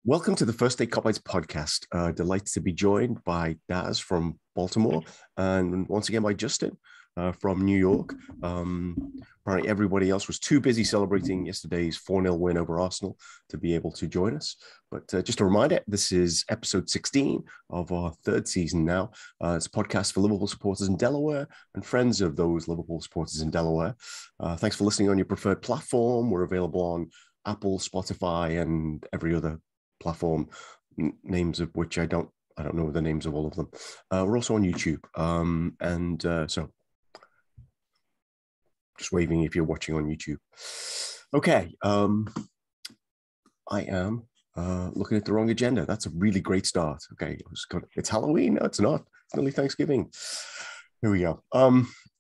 Welcome to the First State Kopites podcast. Delighted to be joined by Daz from Baltimore and once again by Justin from New York. Apparently everybody else was too busy celebrating yesterday's 4-0 win over Arsenal to be able to join us. But just a reminder, this is episode 16 of our third season now. It's a podcast for Liverpool supporters in Delaware and friends of those Liverpool supporters in Delaware. Thanks for listening on your preferred platform. We're available on Apple, Spotify, and every other platform, names of which I don't know the names of all of them. We're also on YouTube, so just waving if you're watching on YouTube. Okay, I am looking at the wrong agenda. That's a really great start. Okay, it's Halloween. No, it's not. It's nearly Thanksgiving. Here we go.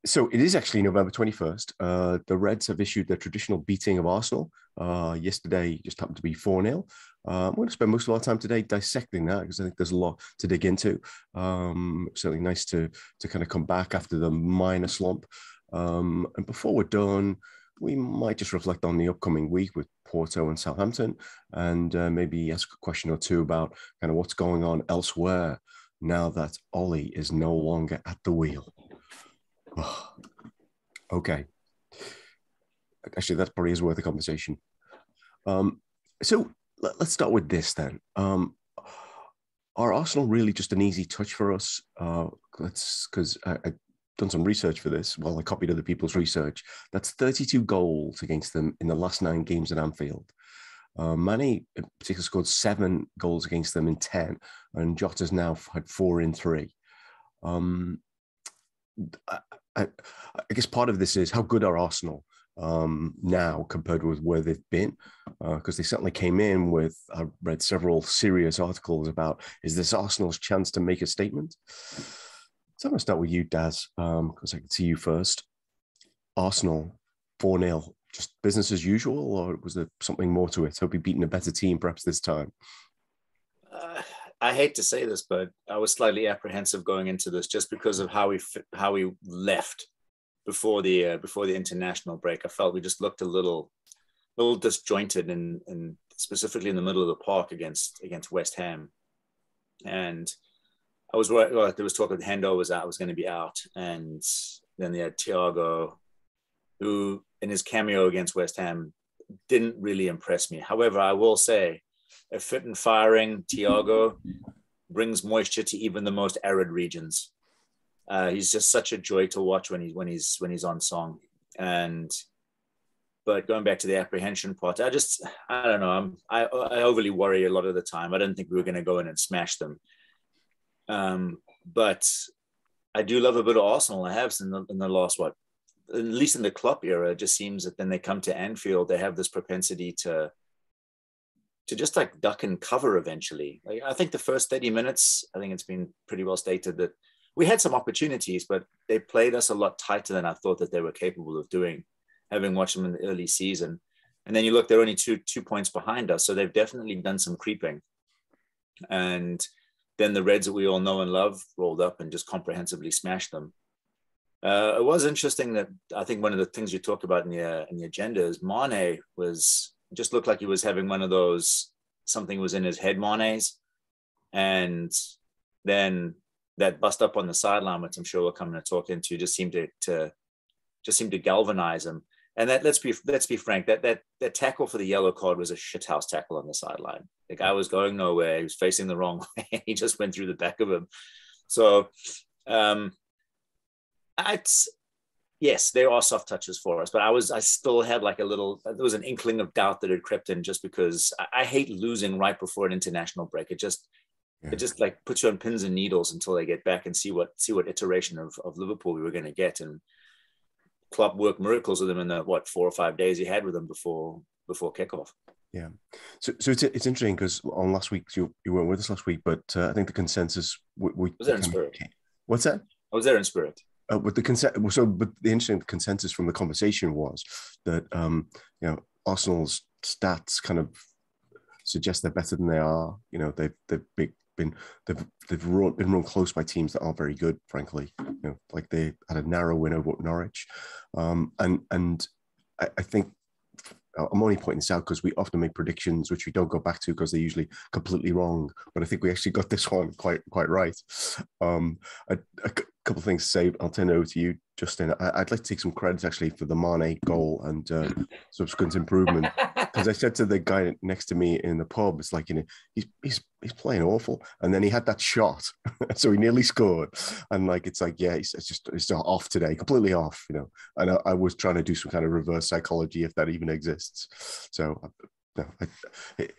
So it is actually November 21st. The Reds have issued their traditional beating of Arsenal. Yesterday just happened to be 4-0. I'm going to spend most of our time today dissecting that because I think there's a lot to dig into. Certainly nice to kind of come back after the minor slump. And before we're done, we might just reflect on the upcoming week with Porto and Southampton and maybe ask a question or two about kind of what's going on elsewhere now that Ollie is no longer at the wheel. Okay. Actually, that probably is worth a conversation. So let's start with this then. Are Arsenal really just an easy touch for us? Because I've done some research for this. Well, I copied other people's research. That's 32 goals against them in the last 9 games at Anfield. Mane in particular scored 7 goals against them in 10, and Jota's now had 4 in 3. I guess part of this is how good are Arsenal now compared with where they've been, because they certainly came in with, I read several serious articles about, is this Arsenal's chance to make a statement? So I'm going to start with you, Daz, because I can see you first. Arsenal, 4-0, just business as usual, or was there something more to it? Hope you're beating a better team perhaps this time. I hate to say this, but I was slightly apprehensive going into this just because of how we left before the international break. I felt we just looked a little disjointed, and specifically in the middle of the park against West Ham. And I was worried. Well, there was talk of Hendo was going to be out, and then they had Thiago, who in his cameo against West Ham didn't really impress me. However, I will say, a fit and firing Thiago brings moisture to even the most arid regions. He's just such a joy to watch when he's on song. But going back to the apprehension part, I don't know. I overly worry a lot of the time. I don't think we were going to go in and smash them. But I do love a bit of Arsenal. I have in the last, at least in the Klopp era, it just seems that then they come to Anfield, they have this propensity to just like duck and cover eventually. Like, I think the first 30 minutes, I think it's been pretty well stated that we had some opportunities, but they played us a lot tighter than I thought that they were capable of doing, having watched them in the early season. And then you look, they're only two points behind us. So they've definitely done some creeping. And then the Reds that we all know and love rolled up and just comprehensively smashed them. It was interesting that I think one of the things you talk about in the agenda is Mane just looked like he was having one of those, something was in his head Mane's. And then that bust up on the sideline, which I'm sure we're coming to talk into, just seemed to galvanize him. And that, let's be frank, that tackle for the yellow card was a shithouse tackle on the sideline. The guy was going nowhere. He was facing the wrong way. He just went through the back of him. So, yes, there are soft touches for us, but I still had like there was an inkling of doubt that had crept in just because I hate losing right before an international break. It just like puts you on pins and needles until they get back and see what iteration of Liverpool we were going to get. And Klopp worked miracles with them in the 4 or 5 days he had with them before kickoff. Yeah. So it's interesting because on last week, you weren't with us last week, but I think the consensus was there in spirit. What's that? I was there in spirit. But the interesting consensus from the conversation was that Arsenal's stats kind of suggest they're better than they are. You know, they've been run close by teams that aren't very good, frankly. You know, like they had a narrow win over Norwich, and I think I'm only pointing this out because we often make predictions which we don't go back to because they're usually completely wrong. But I think we actually got this one quite right. A couple of things to say. I'll turn it over to you, Justin. I'd like to take some credit actually for the Mane goal and subsequent improvement, because I said to the guy next to me in the pub, it's like, he's playing awful, and then he had that shot, so he nearly scored, and like it's like, yeah, it's off today, completely off, And I was trying to do some kind of reverse psychology, if that even exists. So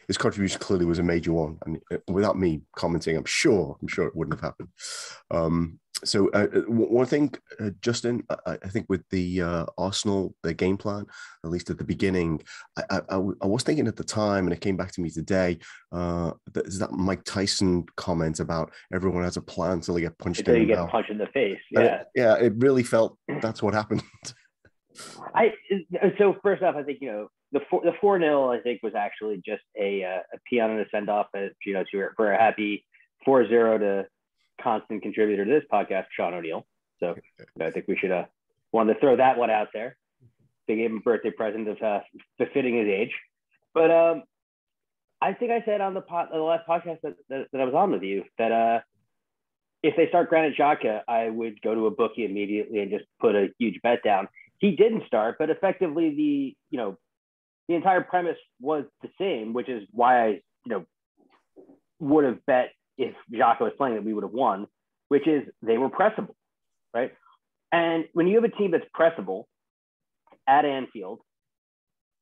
his contribution clearly was a major one, and without me commenting, I'm sure it wouldn't have happened. So one thing, Justin, I think with the Arsenal, their game plan, at least at the beginning, I was thinking at the time, and it came back to me today, there's that Mike Tyson comment about everyone has a plan until they get punched until in you the get mouth. punched in the face. Yeah. It really felt that's what happened. So first off, I think, the 4-0, I think, was actually just a peon and a send-off, for a happy 4-0 to constant contributor to this podcast, Sean O'Neill. So I think we should wanted to throw that one out there. They gave him a birthday present of befitting his age. But I think I said on the last podcast that I was on with you that if they start Granit Xhaka, I would go to a bookie immediately and just put a huge bet down. He didn't start, but effectively the entire premise was the same, which is why I would have bet if Jota was playing that we would have won, which is they were pressable, right? And when you have a team that's pressable at Anfield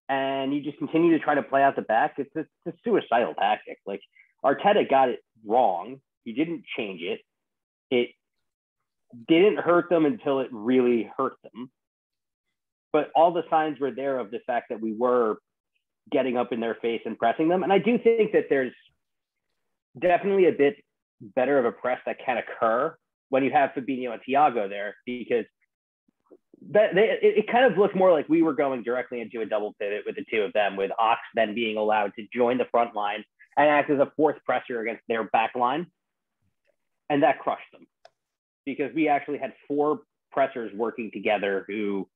and you just continue to try to play out the back, it's a suicidal tactic. Like, Arteta got it wrong. He didn't change it. It didn't hurt them until it really hurt them. But all the signs were there of the fact that we were getting up in their face and pressing them. And I do think that there's definitely a bit better of a press that can occur when you have Fabinho and Thiago there, because it kind of looked more like we were going directly into a double pivot with the two of them, with Ox then being allowed to join the front line and act as a fourth presser against their back line. And that crushed them, because we actually had 4 pressers working together who,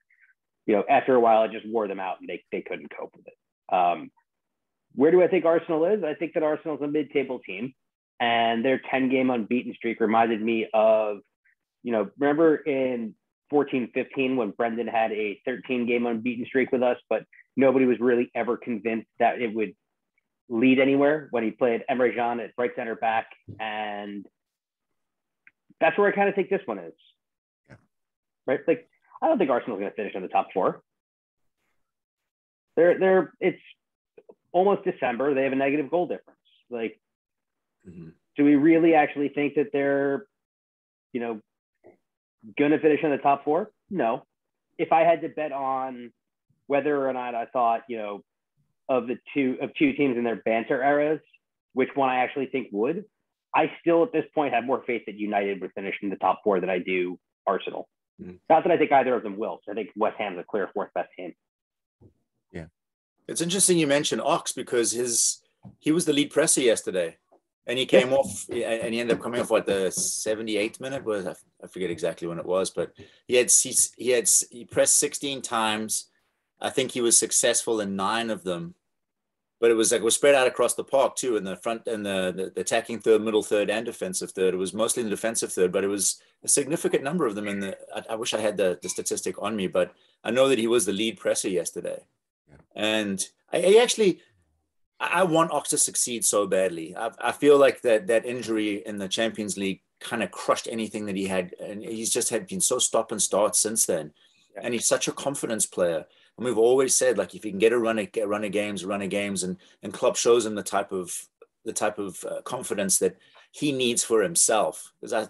after a while, it just wore them out and they couldn't cope with it. Where do I think Arsenal is? I think that Arsenal's a mid-table team, and their 10-game unbeaten streak reminded me of, remember in 14-15 when Brendan had a 13-game unbeaten streak with us, but nobody was really ever convinced that it would lead anywhere, when he played Emre Can at right center back. And that's where I kind of think this one is. Yeah. Right? Like, I don't think Arsenal's going to finish in the top 4. It's almost December. They have a negative goal difference. Like, do we really actually think that they're, going to finish in the top 4? No. If I had to bet on whether or not I thought, of two teams in their banter eras, which one I actually think would, I still at this point have more faith that United would finish in the top 4 than I do Arsenal. Not that I think either of them will. I think West Ham's a clear 4th best team. Yeah. It's interesting you mentioned Ox, because he was the lead presser yesterday, and he came off, and he ended up coming off the 78th minute. I forget exactly when it was, but he pressed 16 times. I think he was successful in 9 of them, but it was spread out across the park too, in the front and the attacking third, middle third, and defensive third. It was mostly in the defensive third, but it was a significant number of them I wish I had the statistic on me, but I know that he was the lead presser yesterday. Yeah. And I want Ox to succeed so badly. I feel like that injury in the Champions League kind of crushed anything that he had, and he's just been so stop and start since then. Yeah. And he's such a confidence player. And we've always said, like, if he can get a run of games, and Klopp shows him the type of confidence that he needs for himself. Because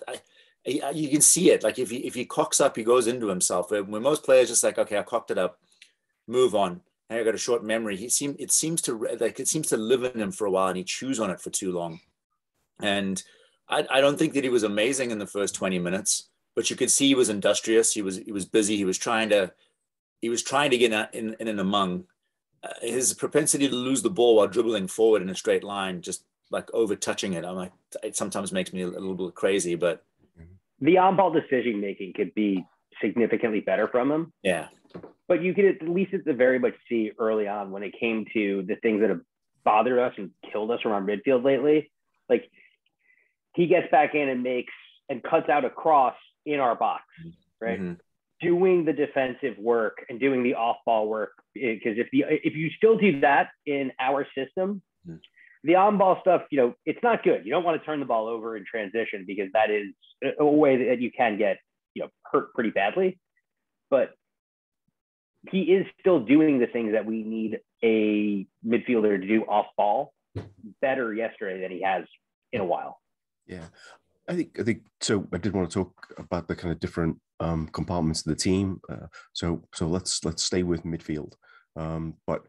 you can see it. Like, if he cocks up, he goes into himself. When most players just like, okay, I cocked it up, move on. And I got a short memory. It seems to live in him for a while, and he chews on it for too long. And I don't think that he was amazing in the first 20 minutes, but you could see he was industrious. He was busy. He was trying to get in and among. His propensity to lose the ball while dribbling forward in a straight line, just like over touching it. I'm like, it sometimes makes me a little bit crazy, but the on-ball decision making could be significantly better from him. Yeah. But you could at least at the very much see early on when it came to the things that have bothered us and killed us from our midfield lately. Like he gets back in and makes and cuts out a cross in our box, right? Mm-hmm. Doing the defensive work and doing the off-ball work, because if you still do that in our system, the on-ball stuff, it's not good. You don't want to turn the ball over in transition because that is a way that you can get hurt pretty badly. But he is still doing the things that we need a midfielder to do off-ball better yesterday than he has in a while. Yeah, I think so. I did want to talk about the kind of different compartments of the team. So let's stay with midfield. But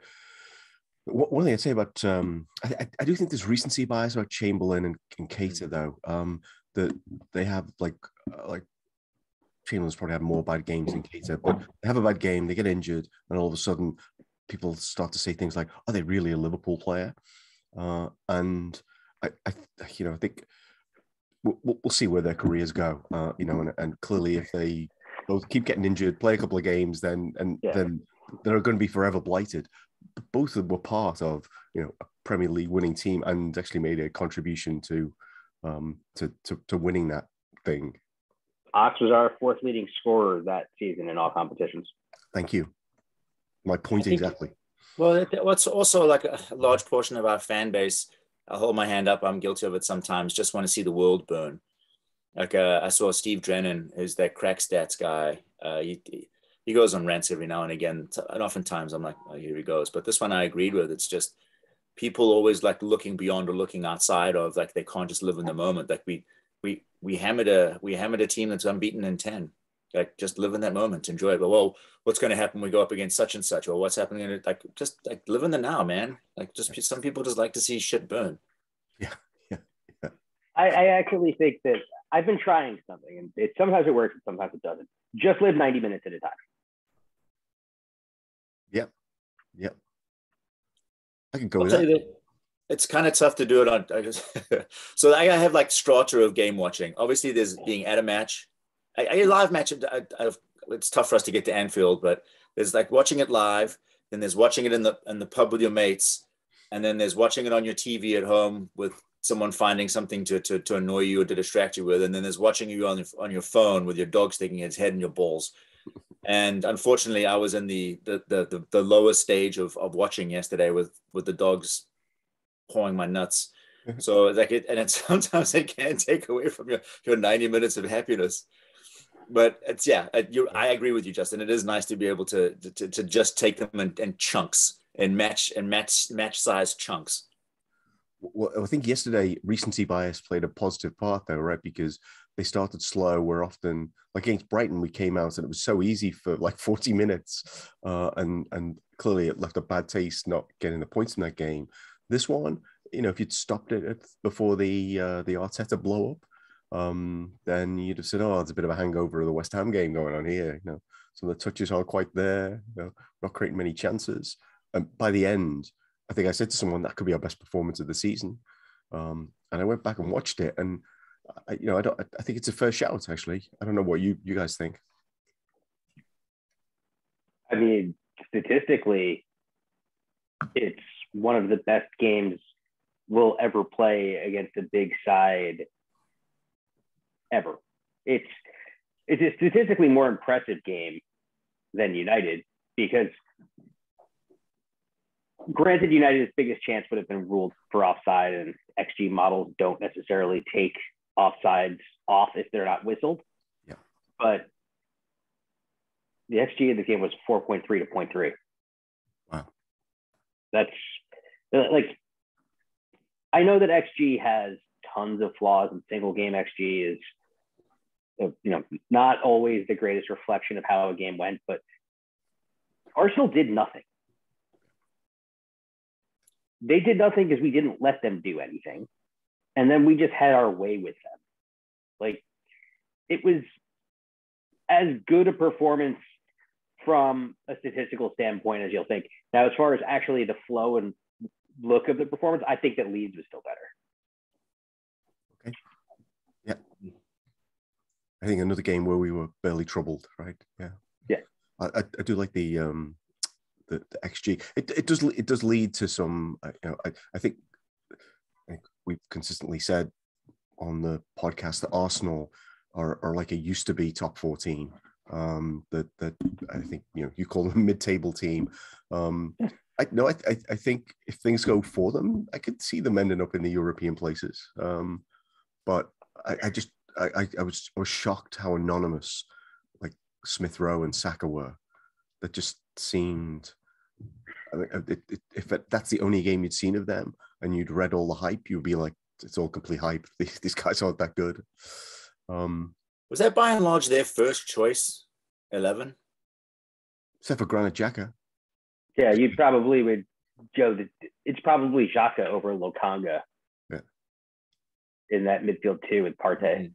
one thing I'd say about I do think there's recency bias about Chamberlain and Keita though. That they have like Chamberlain's probably had more bad games than Keita, but they have a bad game, they get injured, and all of a sudden people start to say things like, "Are they really a Liverpool player?" And I think we'll see where their careers go. And clearly, if they both keep getting injured, play a couple of games, then they're going to be forever blighted. But both of them were part of a Premier League winning team and actually made a contribution to winning that thing. Ox was our fourth leading scorer that season in all competitions. Thank you. My point exactly. Well, what's also like a large portion of our fan base, I'll hold my hand up, I'm guilty of it sometimes, just want to see the world burn. Like I saw Steve Drennan, who's that crack stats guy. He goes on rants every now and again. And oftentimes I'm like, oh, here he goes. But this one I agreed with. It's just people always like looking beyond or looking outside of, like they can't just live in the moment. Like we hammered a team that's unbeaten in 10. Like just live in that moment, enjoy it. But well, what's going to happen when we go up against such and such, or what's happening? Just live in the now, man. Like just some people just like to see shit burn. Yeah. I actually think that I've been trying something, and sometimes it works, and sometimes it doesn't. Just live 90 minutes at a time. Yep. I can go with that. It's kind of tough to do it on. So I have like strata of game watching. Obviously, there's being at a match. A live match, it's tough for us to get to Anfield, but there's like watching it live, then there's watching it in the pub with your mates, and then there's watching it on your TV at home with someone finding something to annoy you or to distract you with, and then there's watching you on your phone with your dog sticking its head in your balls. And unfortunately, I was in the lowest stage of watching yesterday with the dogs pawing my nuts. So like sometimes it can take away from your 90 minutes of happiness. But it's I agree with you, Justin. It is nice to be able to just take them in chunks and match size chunks. Well, I think yesterday recency bias played a positive part though, right? Because they started slow. We're often like against Brighton, we came out and it was so easy for like 40 minutes, and clearly it left a bad taste not getting the points in that game. This one, if you'd stopped it before the Arteta blow up, then you'd have said, oh, there's a bit of a hangover of the West Ham game going on here. Some of the touches aren't quite there, not creating many chances. And by the end, I think I said to someone that could be our best performance of the season. And I went back and watched it, and I think it's a fair shout, actually. I don't know what you guys think. I mean, statistically, it's one of the best games we'll ever play against a big side ever. It's a statistically more impressive game than United, because granted, United's biggest chance would have been ruled for offside, and XG models don't necessarily take offsides off if they're not whistled. Yeah. But the XG of the game was 4.3 to 0.3. Wow. That's like, I know that XG has tons of flaws, and single game XG is, not always the greatest reflection of how a game went, but Arsenal did nothing. They did nothing because we didn't let them do anything. And then we just had our way with them. Like, it was as good a performance from a statistical standpoint as you'll think. Now, as far as actually the flow and look of the performance, I think that Leeds was still better. Okay. Yeah. I think another game where we were barely troubled, right? Yeah. Yeah. I do like the XG. It does lead to some. I think we've consistently said on the podcast that Arsenal are like a used to be top 14. That I think you call them a mid-table team. I think if things go for them, I could see them ending up in the European places. But I was shocked how anonymous like Smith Rowe and Saka were. That just seemed. I mean, if that's the only game you'd seen of them and you'd read all the hype, you'd be like, it's all complete hype. These guys aren't that good. Was that by and large their first choice 11? Except for Granit Xhaka. Yeah, you probably would, Joe. It's probably Xhaka over Lokanga. Yeah. In that midfield too with Partey.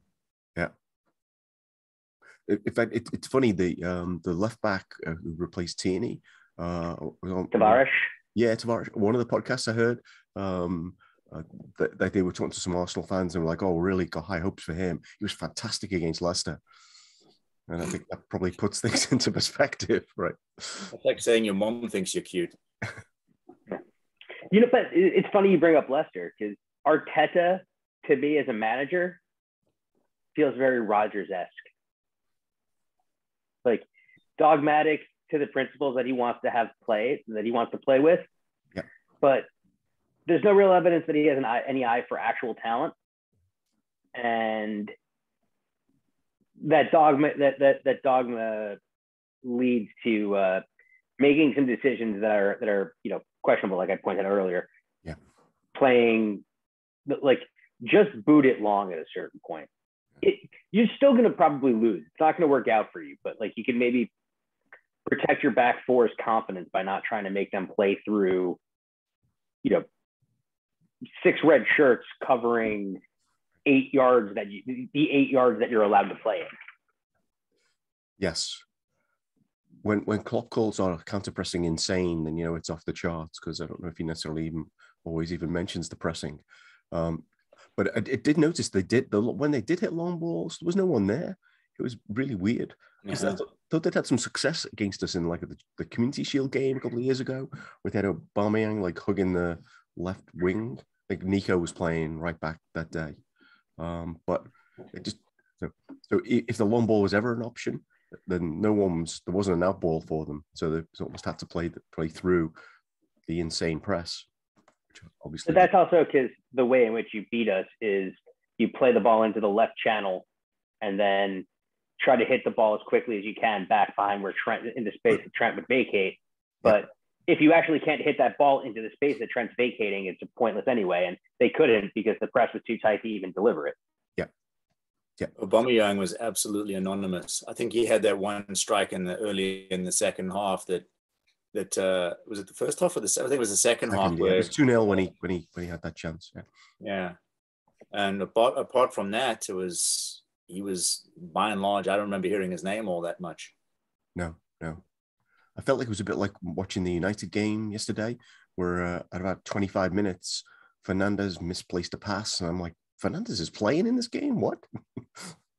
Yeah. In fact, it's funny the left back who replaced Tierney. Tavares. Yeah, Tavares. One of the podcasts I heard that they were talking to some Arsenal fans and were like, "Oh, really got high hopes for him. He was fantastic against Leicester." And I think that probably puts things into perspective, right? It's like saying your mom thinks you're cute. But it's funny you bring up Leicester because Arteta, to me as a manager, feels very Rodgers-esque. Like dogmatic to the principles that he wants to have played, that he wants to play with. Yeah. But there's no real evidence that he has any eye for actual talent. And that dogma leads to making some decisions that are questionable, like I pointed out earlier. Yeah. Playing like just boot it long at a certain point. You're still going to probably lose. It's not going to work out for you, but like you can maybe protect your back four's confidence by not trying to make them play through, 6 red shirts covering 8 yards the 8 yards that you're allowed to play in. Yes. When Klopp calls our counter pressing insane, then it's off the charts because I don't know if he necessarily always even mentions the pressing. But I did notice when they did hit long balls, there was no one there. It was really weird because I thought they'd had some success against us in like the Community Shield game a couple of years ago, with that Aubameyang like hugging the left wing. Like Nico was playing right back that day, but it just so if the long ball was ever an option, then there wasn't an out ball for them, so they almost had to play through the insane press. Obviously, but that's also because the way in which you beat us is you play the ball into the left channel and then try to hit the ball as quickly as you can back behind where Trent in the space that Trent would vacate. But if you actually can't hit that ball into the space that Trent's vacating, it's pointless anyway. And they couldn't because the press was too tight to even deliver it. Yeah. Aubameyang was absolutely anonymous. I think he had that one strike early in the second half that was it the first half or I think it was the second half. Where it was 2-0 when he had that chance. Yeah. And apart from that, he was by and large, I don't remember hearing his name all that much. No. I felt like it was a bit like watching the United game yesterday, where at about 25 minutes, Fernandes misplaced a pass, and I'm like, Fernandes is playing in this game? What?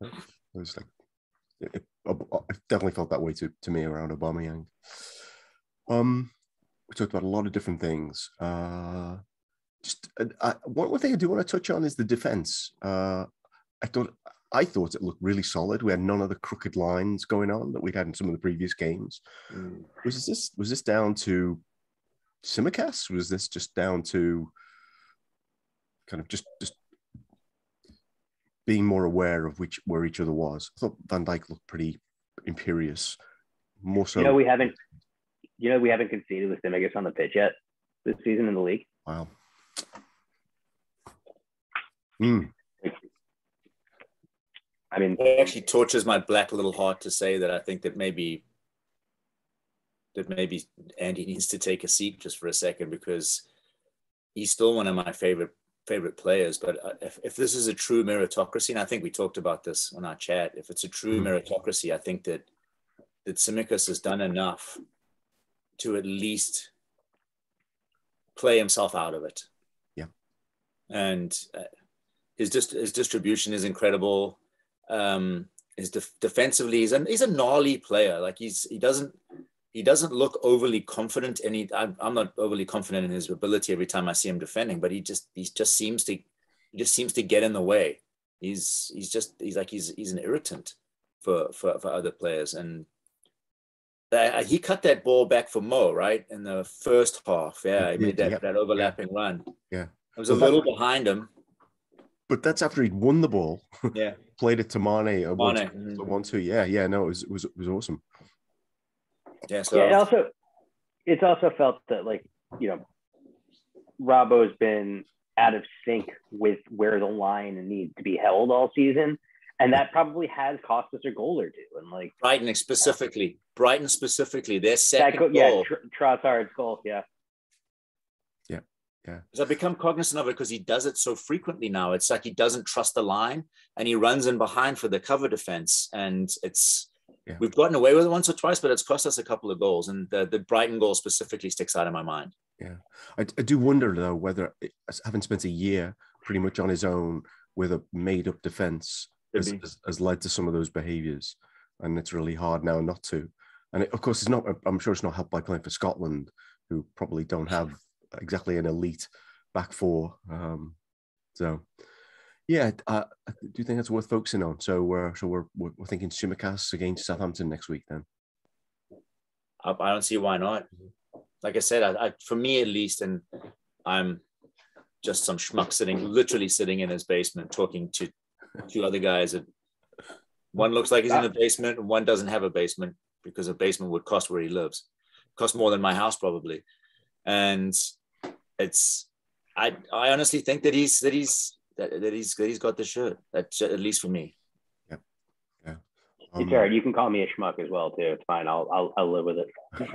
It was like, it definitely felt that way to me around Aubameyang. We talked about a lot of different things. One thing I do want to touch on is the defense. I thought it looked really solid. We had none of the crooked lines going on that we'd had in some of the previous games. Was this down to Tsimikas? Was this just down to kind of just being more aware of where each other was? I thought Van Dijk looked pretty imperious. More so. We haven't conceded with Tsimikas on the pitch yet this season in the league. Wow. I mean, it actually tortures my black little heart to say that I think that maybe Andy needs to take a seat just for a second, because he's still one of my favorite players. But if this is a true meritocracy, and I think we talked about this on our chat, if it's a true meritocracy, I think that Tsimikas has done enough to at least play himself out of it. Yeah. And his distribution is incredible. defensively, he's a gnarly player. Like he doesn't look overly confident. And I'm not overly confident in his ability every time I see him defending, but he just seems to get in the way. He's an irritant for other players. And he cut that ball back for Mo, right, in the first half. Yeah, he made that overlapping run. Yeah, it was a little behind him. But that's after he'd won the ball. Yeah, played it to Mane. 1-2. Yeah. No, it was awesome. Yeah. So it's also felt that, like, you know, Robbo's been out of sync with where the line needs to be held all season. And that probably has cost us a goal or two. And like Brighton specifically, their second goal. Trossard's goal. Yeah. So I've become cognizant of it because he does it so frequently now. It's like he doesn't trust the line and he runs in behind for the cover defense. And we've gotten away with it once or twice, but it's cost us a couple of goals. And the Brighton goal specifically sticks out in my mind. Yeah. I do wonder, though, whether having spent a year pretty much on his own with a made-up defense has led to some of those behaviors, and it's really hard now not to. And of course, I'm sure it's not helped by playing for Scotland, who probably don't have exactly an elite back four. So yeah, I do think that's worth focusing on. So we're thinking Tsimikas against Southampton next week then. I don't see why not. Like I said, for me at least, and I'm just some schmuck literally sitting in his basement talking to two other guys. One looks like he's in the basement and one doesn't have a basement because a basement would cost where he lives. Cost more than my house probably. And I honestly think that he's got the shirt. That's at least for me. Yeah. It's all right. You can call me a schmuck as well too. It's fine. I'll live with it.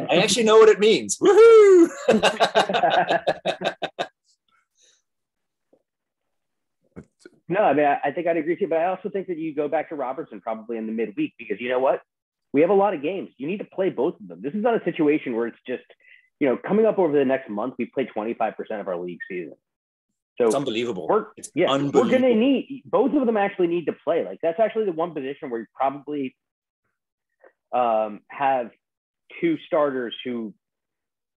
I actually know what it means. Woohoo! No, I mean, I think I'd agree with you, but I also think that you go back to Robertson probably in the midweek, because you know what? We have a lot of games. You need to play both of them. This is not a situation where it's just, you know, coming up over the next month, we play 25% of our league season. So it's unbelievable. We're going to need, both of them actually need to play. Like, that's actually the one position where you probably have two starters who,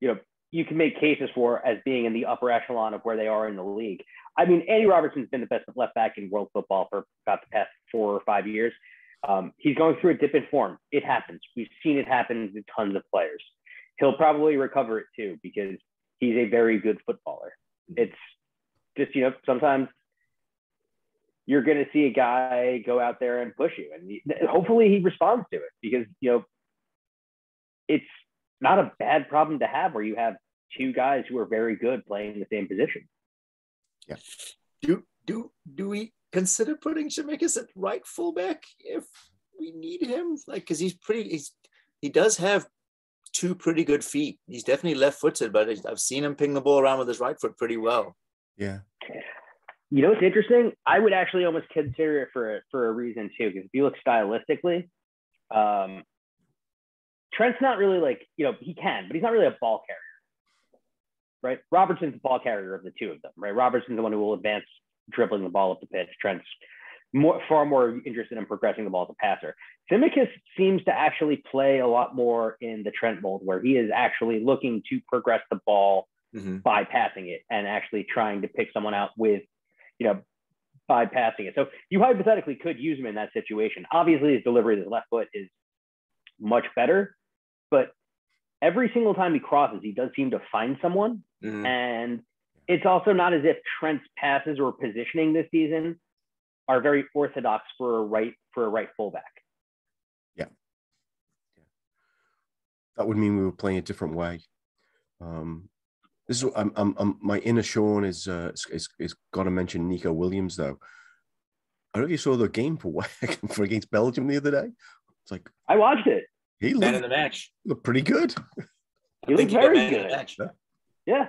you know, you can make cases for as being in the upper echelon of where they are in the league. I mean, Andy Robertson's been the best left back in world football for about the past 4 or 5 years. He's going through a dip in form. It happens. We've seen it happen to tons of players. He'll probably recover it too, because he's a very good footballer. It's just, you know, sometimes you're going to see a guy go out there and push you, and hopefully he responds to it, because, you know, it's not a bad problem to have where you have two guys who are very good playing the same position. Yeah. Do we consider putting Tsimikas at right fullback if we need him? Like, because he does have two pretty good feet. He's definitely left-footed, but I've seen him ping the ball around with his right foot pretty well. Yeah. You know what's interesting? I would actually almost consider it for a reason too, because if you look stylistically, Trent's not really like, you know, he can, but he's not really a ball carrier. Right? Robertson's the ball carrier of the two of them, right? Robertson's the one who will advance dribbling the ball up the pitch. Trent's far more interested in progressing the ball as a passer. Tsimikas seems to actually play a lot more in the Trent mold, where he is actually looking to progress the ball by passing it and actually trying to pick someone out with, you know, by passing it. So you hypothetically could use him in that situation. Obviously, his delivery of his left foot is much better, but every single time he crosses, he does seem to find someone. And it's also not as if Trent's passes or positioning this season are very orthodox for a right fullback. Yeah. That would mean we were playing a different way. This is my inner Sean is got to mention Nico Williams though. I don't know if you saw the game for against Belgium the other day. It's like, I watched it. He looked, man of the match. Looked pretty good. He looked very good. Yeah.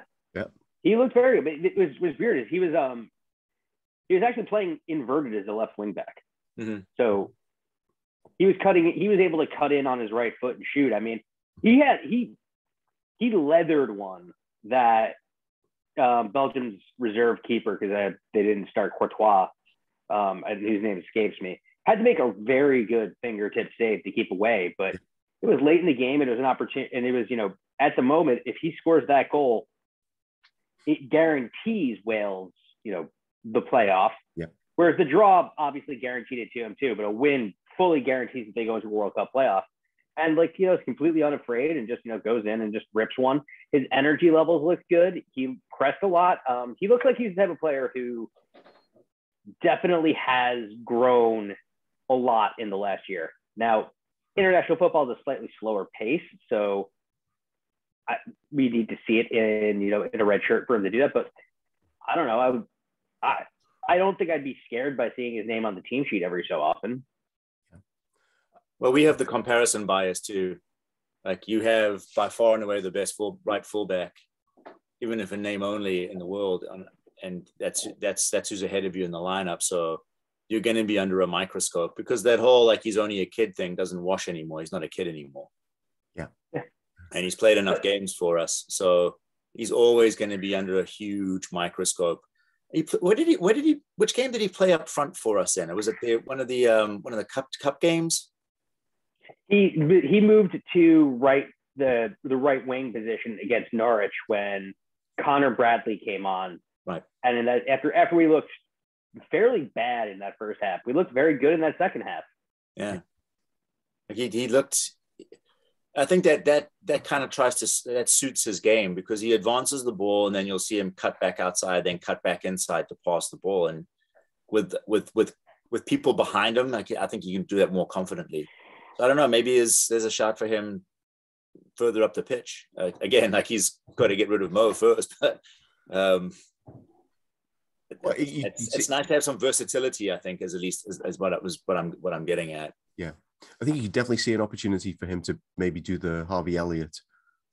He looked very good. But it was weird. Is he was actually playing inverted as a left wing back. So he was able to cut in on his right foot and shoot. I mean, he leathered one that Belgium's reserve keeper, because they didn't start Courtois, whose name escapes me, Had to make a very good fingertip save to keep away, but it was late in the game. And it was an opportunity. And it was, at the moment, if he scores that goal, it guarantees Wales, the playoff. Yep. Whereas the draw obviously guaranteed it to him too, but a win fully guarantees that they go into a World Cup playoff. And is completely unafraid and just, goes in and just rips one. His energy levels look good. He pressed a lot. He looks like he's the type of player who definitely has grown a lot in the last year. Now, international football is a slightly slower pace, so we need to see it in a red shirt for him to do that. But I don't know. I don't think I'd be scared by seeing his name on the team sheet every so often. Well, we have the comparison bias too. Like, you have by far and away the best right fullback, even if a name only in the world, and that's who's ahead of you in the lineup. So you're going to be under a microscope, because that whole he's only a kid thing doesn't wash anymore. He's not a kid anymore. Yeah. And he's played enough games for us, so he's always going to be under a huge microscope. Which game did he play up front for us in? Was it one of the cup games? He moved to the right wing position against Norwich when Connor Bradley came on. Right. And in that, after we looked fairly bad in that first half, we looked very good in that second half. Yeah. He looked. I think that kind of that suits his game, because he advances the ball and then you'll see him cut back outside, then cut back inside to pass the ball. And with people behind him, I think he can do that more confidently. So I don't know. Maybe there's a shot for him further up the pitch. Again, he's got to get rid of Mo first, but it's nice to have some versatility, I think, as what I'm getting at. Yeah. I think you definitely see an opportunity for him to maybe do the Harvey Elliott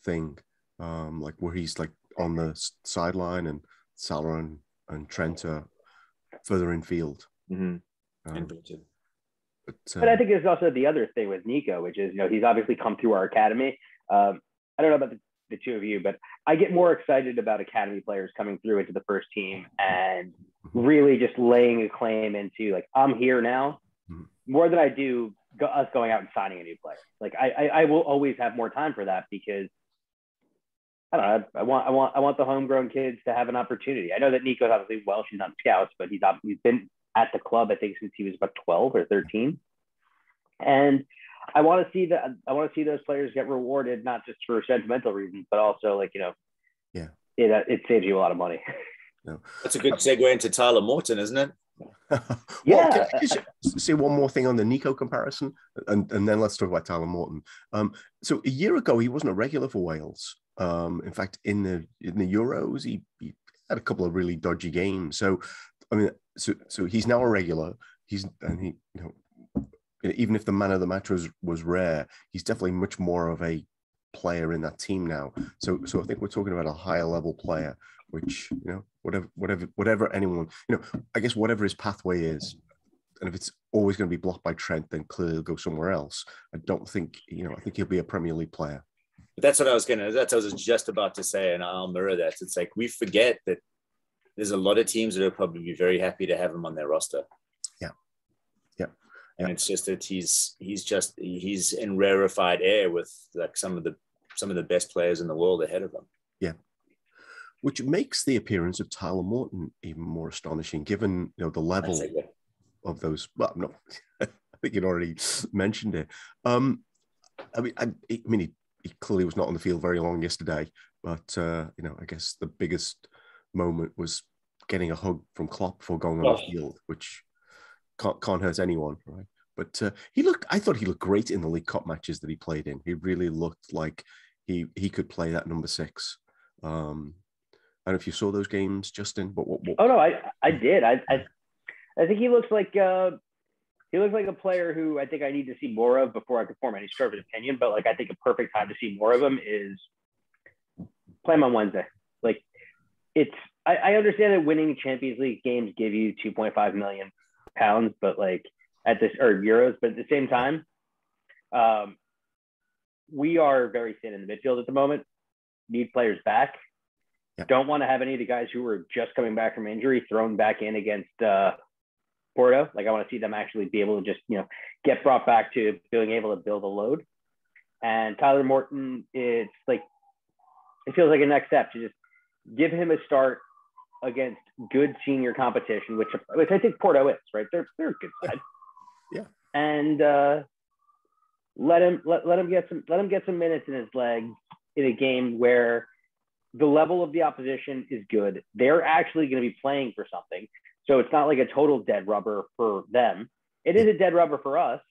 thing, where he's on the sideline and Salah and Trent are further in field. Mm-hmm. But I think there's also the other thing with Nico, which is, he's obviously come through our academy. I don't know about the two of you, but I get more excited about academy players coming through into the first team and really just laying a claim into I'm here now, more than I do us going out and signing a new player. I will always have more time for that, because I don't know. I want the homegrown kids to have an opportunity. I know that Nico's obviously Welsh, he's on scouts, but he's been at the club, I think, since he was about 12 or 13. And I want to see those players get rewarded, not just for sentimental reasons, but also it saves you a lot of money. No. That's a good segue into Tyler Morton, isn't it? Well, can I just say one more thing on the Nico comparison, and then let's talk about Tyler Morton. So a year ago, he wasn't a regular for Wales. In fact, in the Euros, he had a couple of really dodgy games. So, I mean, so he's now a regular. Even if the man of the match was rare, he's definitely much more of a player in that team now. So I think we're talking about a higher level player, which, whatever anyone, I guess whatever his pathway is, and if it's always going to be blocked by Trent, then clearly he'll go somewhere else. I don't think, I think he'll be a Premier League player. That's what I was just about to say, and I'll mirror that. It's we forget that there's a lot of teams that will probably be very happy to have him on their roster. Yeah. And it's just that he's in rarefied air with some of the best players in the world ahead of him. Yeah. Which makes the appearance of Tyler Morton even more astonishing, given the level of those. Well, no, I think you'd already mentioned it. He clearly was not on the field very long yesterday, but I guess the biggest moment was getting a hug from Klopp before going on the field, which can't hurt anyone, right? But I thought he looked great in the League Cup matches that he played in. He really looked like he could play that number 6. I don't know if you saw those games, Justin. But what? Oh no, I did. I think he looks like a player who I think I need to see more of before I could form any sort of opinion. But I think a perfect time to see more of him is play him on Wednesday. I understand that winning Champions League games give you £2.5 million, but euros. But at the same time, we are very thin in the midfield at the moment. Need players back. Yep. Don't want to have any of the guys who were just coming back from injury thrown back in against Porto. Like I want to see them actually be able to just, get brought back to being able to build a load. And Tyler Morton, it feels like a next step to just give him a start against good senior competition, which I think Porto is, right? They're a good side. Yeah. And let him get some minutes in his legs in a game where the level of the opposition is good. They're actually going to be playing for something. So it's not like a total dead rubber for them. It is a dead rubber for us.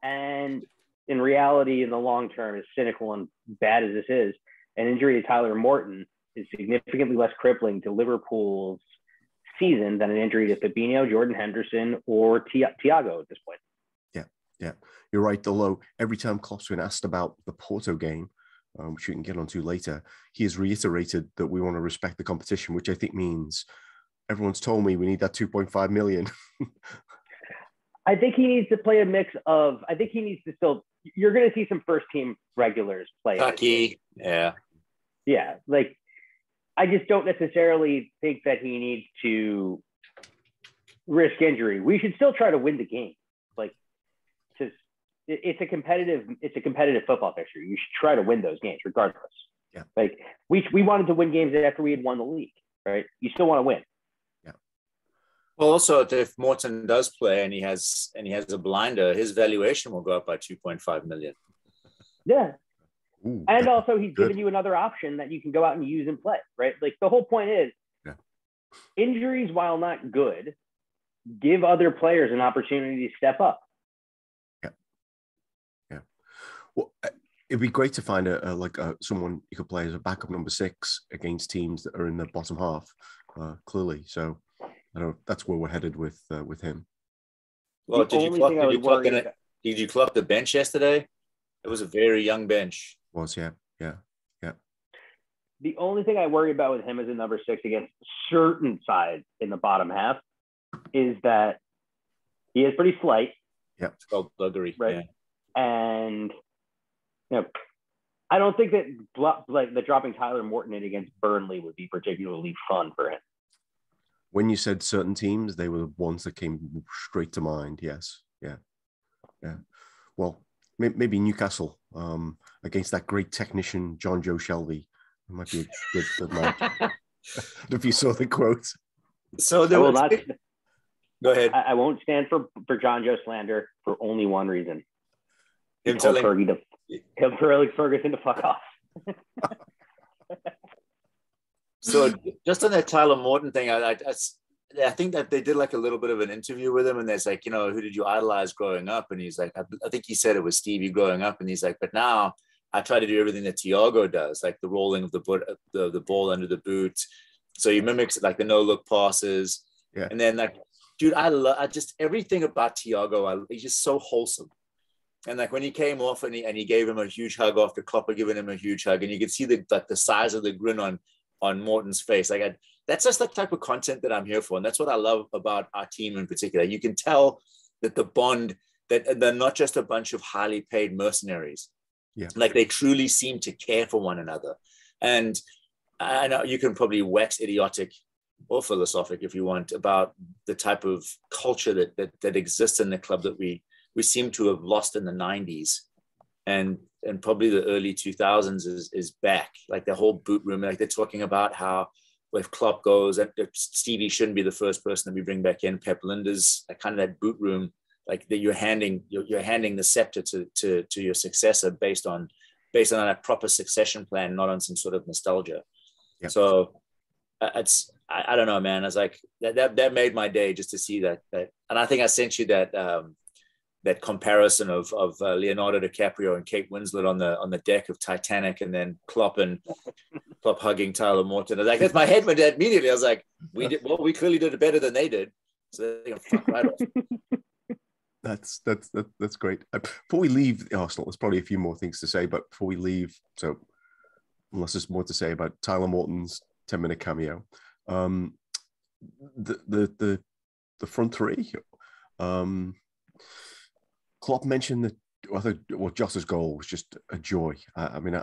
And in reality, in the long term, as cynical and bad as this is, an injury to Tyler Morton is significantly less crippling to Liverpool's season than an injury to Fabinho, Jordan Henderson, or Thiago at this point. Yeah, you're right. Although every time Klopp's been asked about the Porto game, which we can get onto later, he has reiterated that we want to respect the competition, which I think means everyone's told me we need that 2.5 million. I think he needs to play a mix of, I think he needs to still, you're going to see some first team regulars play. Tucky, yeah. Yeah, I just don't necessarily think that he needs to risk injury. We should still try to win the game. Because it's a competitive football fixture. You should try to win those games regardless. Yeah. We wanted to win games after we had won the league, right? You still want to win. Yeah. Well, also if Morton does play and he has a blinder, his valuation will go up by 2.5 million. Yeah. Ooh, and also he's given you another option that you can go out and use and play, right? The whole point is injuries, while not good, give other players an opportunity to step up. Yeah. Well, it'd be great to find someone you could play as a backup number 6 against teams that are in the bottom half, clearly. So I don't know, that's where we're headed with him. Well, did you clock the bench yesterday? It was a very young bench. Yeah. The only thing I worry about with him as a number 6 against certain sides in the bottom half is that he is pretty slight. Yeah. It's called buggery. Right. Yeah. And, I don't think that dropping Tyler Morton in against Burnley would be particularly fun for him. When you said certain teams, they were the ones that came straight to mind. Yes. Yeah. Well, maybe Newcastle against that great technician, Joe Shelby. It might be a good match. If you saw the quote. So there was... Go ahead. I won't stand for Joe slander for only one reason. Him telling Ferguson to fuck off. So just on that Tyler Morton thing, I think that they did a little bit of an interview with him, and there's who did you idolize growing up? And he's like, I think he said it was Stevie growing up, and he's like, but now I try to do everything that Thiago does, like the rolling of the ball under the boot. So he mimics the no look passes, and then dude, I just everything about Thiago. He's just so wholesome. And when he came off and he gave him a huge hug after Klopp had given him a huge hug, and you could see the size of the grin on Morton's face. That's just the type of content that I'm here for. And that's what I love about our team in particular. You can tell that the bond, that they're not just a bunch of highly paid mercenaries. Yeah. They truly seem to care for one another. And I know you can probably wax idiotic or philosophic if you want about the type of culture that exists in the club that we seem to have lost in the 90s. And probably the early 2000s is back. The whole boot room, they're talking about how if Klopp goes, and Stevie shouldn't be the first person that we bring back in. Pep Lijnders, kind of that boot room, that you're handing the scepter to your successor based on a proper succession plan, not on some sort of nostalgia. Yep. So I don't know, man. I was like that made my day just to see that, and I think I sent you that comparison of Leonardo DiCaprio and Kate Winslet on the deck of Titanic, and then Klopp hugging Tyler Morton. I was like, that's my head went dead immediately. I was like, we clearly did it better than they did. So they're gonna fuck right off. That's great. Before we leave Arsenal, there's probably a few more things to say, but before we leave, so unless there's more to say about Tyler Morton's 10-minute cameo, the front three. Klopp mentioned that Jota's goal was just a joy. I mean,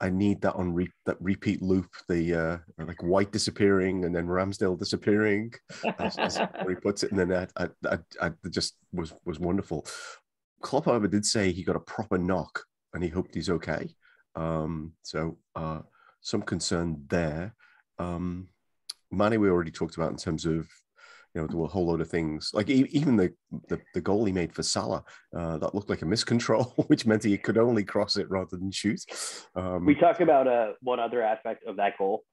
I need that on that repeat loop. The like White disappearing and then Ramsdale disappearing, as he puts it in the net. I just was wonderful. Klopp, however, did say he got a proper knock and he hoped he's okay. So some concern there. Mane, we already talked about in terms of, there were a whole load of things, like even the goal he made for Salah, that looked like a miscontrol, which meant he could only cross it rather than shoot. We talk about one other aspect of that goal.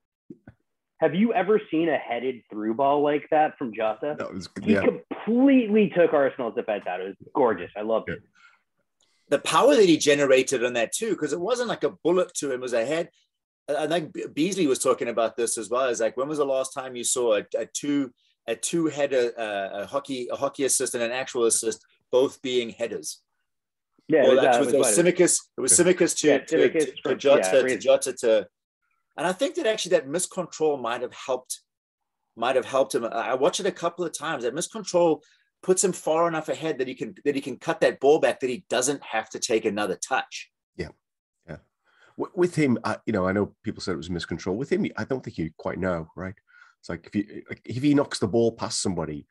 Have you ever seen a headed through ball like that from Jota? He completely took Arsenal's defense out. It was gorgeous. I loved it. The power that he generated on that too, because it wasn't like a bullet to him, it was a head. I think Beasley was talking about this as well. It's like, when was the last time you saw a two-header, a hockey assist and an actual assist, both being headers? Yeah, it was Tsimikas to Jota to, and I think that actually that miscontrol might have helped him. I watched it a couple of times. That miscontrol puts him far enough ahead that he can cut that ball back, that he doesn't have to take another touch. Yeah. With him, I know people said it was miscontrol. With him, I don't think you quite know, right? It's like if he knocks the ball past somebody,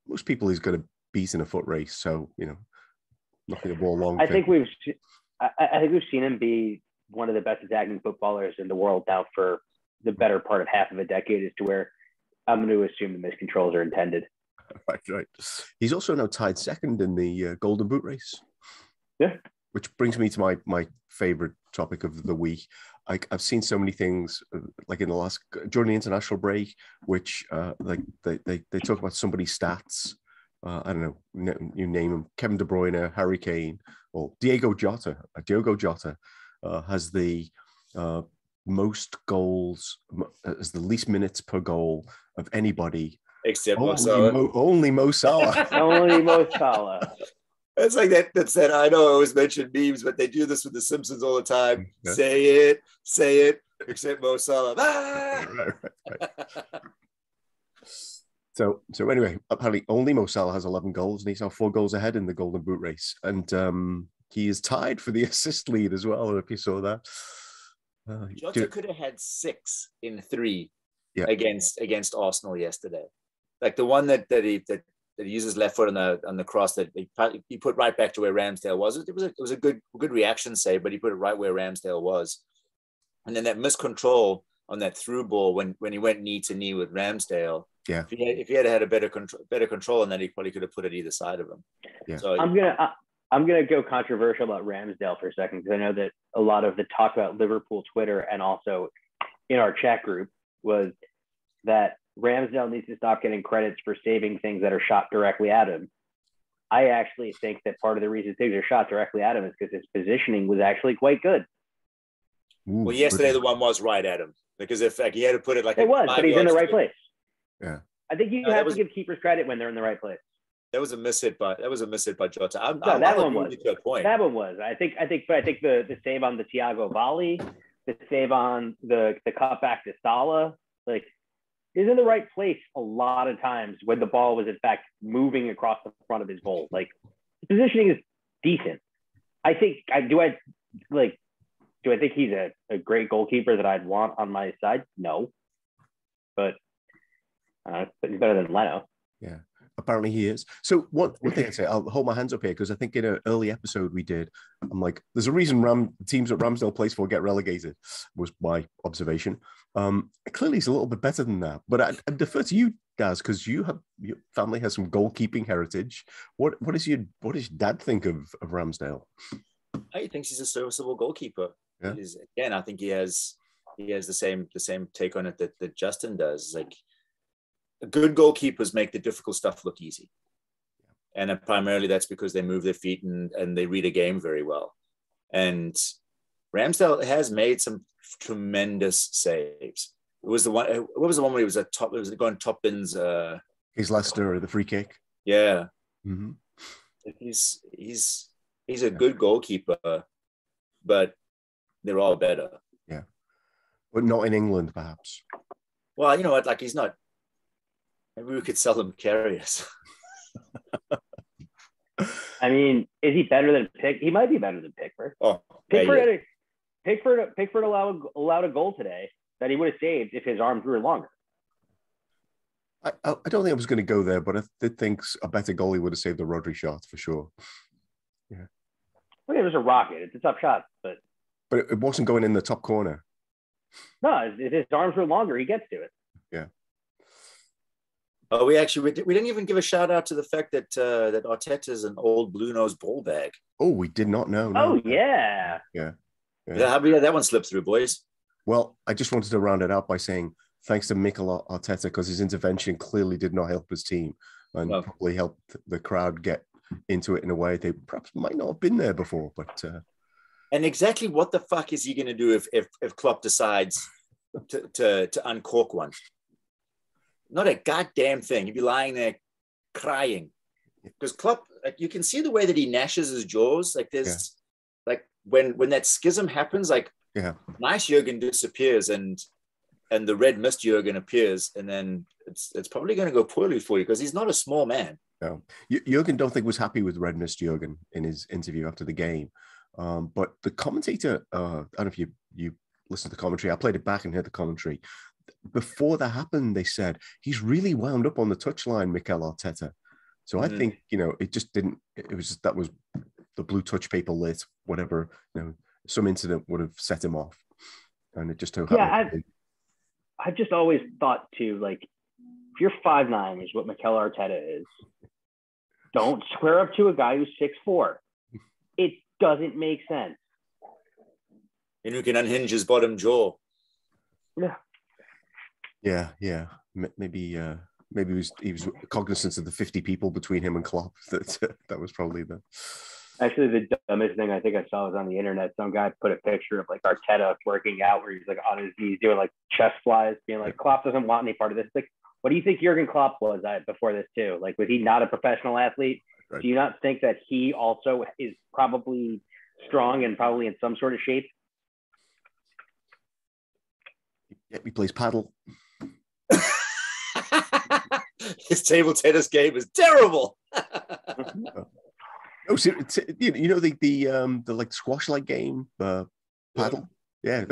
most people he's going to beat in a foot race. So knocking the ball long. I think we've seen him be one of the best attacking footballers in the world now for the better part of half of a decade, as to where I'm going to assume the miscontrols are intended. Right. He's also now tied second in the Golden Boot race. Yeah. Which brings me to my favorite topic of the week. I've seen so many things, like in the last, during the international break, which like they talk about somebody's stats. I don't know, you name them: Kevin De Bruyne, Harry Kane, or Diogo Jota. Diogo Jota has the most goals, as the least minutes per goal of anybody. Except Mo Salah. Only Mo Salah. Only Mo Salah. It's like that. That's that. I know I always mention memes, but they do this with the Simpsons all the time. Yeah. Say it. Except Mo Salah. Ah! Right. So anyway, apparently only Mo Salah has 11 goals, and he's now 4 goals ahead in the Golden Boot race, and he is tied for the assist lead as well. If you saw that, Jota could have had 6 in 3 against Arsenal yesterday. Like the one that he uses left foot on the cross that he put right back to where Ramsdale was. It was a good reaction save, but he put it right where Ramsdale was. And then that miscontrol on that through ball when he went knee to knee with Ramsdale. Yeah. If he had had a better control, and then he probably could have put it either side of him. Yeah. So I'm gonna go controversial about Ramsdale for a second, because I know that a lot of the talk about Liverpool Twitter and also in our chat group was that Ramsdale needs to stop getting credits for saving things that are shot directly at him. I actually think that part of the reason things are shot directly at him is because his positioning was actually quite good. Well, yesterday the one was right at him, because if he had to put it like it was, but he's in the right place. Yeah, I think you have to give keepers credit when they're in the right place. That was a miss hit by Jota. That one was. I think the save on the Thiago volley, the save on the cutback to Salah, like, is in the right place a lot of times when the ball was in fact moving across the front of his goal. Like, the positioning is decent. I think do I think he's a great goalkeeper that I'd want on my side? No, but he's better than Leno. Yeah, apparently he is. So one thing I'd say, I'll hold my hands up here, because I think in an early episode we did, I'm like, there's a reason teams that Ramsdale plays for get relegated, was my observation. Clearly he's a little bit better than that, but I defer to you, Daz, because your family has some goalkeeping heritage. What does your dad think of Ramsdale? He thinks he's a serviceable goalkeeper. Yeah. Again, I think he has the same take on it that Justin does. Like, good goalkeepers make the difficult stuff look easy, and primarily that's because they move their feet and they read a game very well. And Ramsdale has made some tremendous saves. It was the one. What was the one where he was at top? It was going top bins. His Leicester, the free kick. Yeah. Mm-hmm. He's a good goalkeeper, but they're all better. Yeah, but not in England, perhaps. Well, you know what? Like, he's not. Maybe we could sell him carriers. I mean, is he better than Pick? He might be better than Pickford. Oh, Pickford allowed a goal today that he would have saved if his arms were longer. I don't think I was going to go there, but I did think a better goalie would have saved the Rodri shot for sure. Yeah. Well, it was a rocket. It's a tough shot, but it wasn't going in the top corner. No, if his arms were longer, he gets to it. Yeah. Oh, we didn't even give a shout out to the fact that that Arteta's an old blue nose ball bag. Oh, we did not know. No. Oh yeah. Yeah. How did we let that one slip through, boys? Well, I just wanted to round it out by saying thanks to Mikel Arteta, because his intervention clearly did not help his team and probably helped the crowd get into it in a way they perhaps might not have been there before. But and exactly what the fuck is he going to do if Klopp decides to uncork one? Not a goddamn thing. He'd be lying there crying because Klopp, like, you can see the way that he gnashes his jaws. Like there's like when that schism happens, like nice Jurgen disappears and the red mist Jurgen appears, and then it's probably going to go poorly for you because he's not a small man. No, Jurgen don't think was happy with red mist Jurgen in his interview after the game. But the commentator, I don't know if you listened to the commentary. I played it back and heard the commentary. Before that happened, they said he's really wound up on the touchline, Mikel Arteta. So I think, it just didn't. It was just that was the blue touch paper lit, whatever. Some incident would have set him off, and it just happened. I've just always thought too, like if you're 5'9", is what Mikel Arteta is. Don't square up to a guy who's 6'4". It doesn't make sense. And who can unhinge his bottom jaw? Yeah. Maybe he was cognizant of the 50 people between him and Klopp. That was probably Actually, the dumbest thing I think I saw was on the internet. Some guy put a picture of like Arteta working out where he's like on his knees doing like chest flies, being like, Klopp doesn't want any part of this. Like, what do you think Jurgen Klopp was before this too? Like, was he not a professional athlete? Right. Do you not think that he also is probably strong and probably in some sort of shape? Yeah, he plays paddle. His table tennis game is terrible. Oh, so, the like squash like game, paddle. Yeah,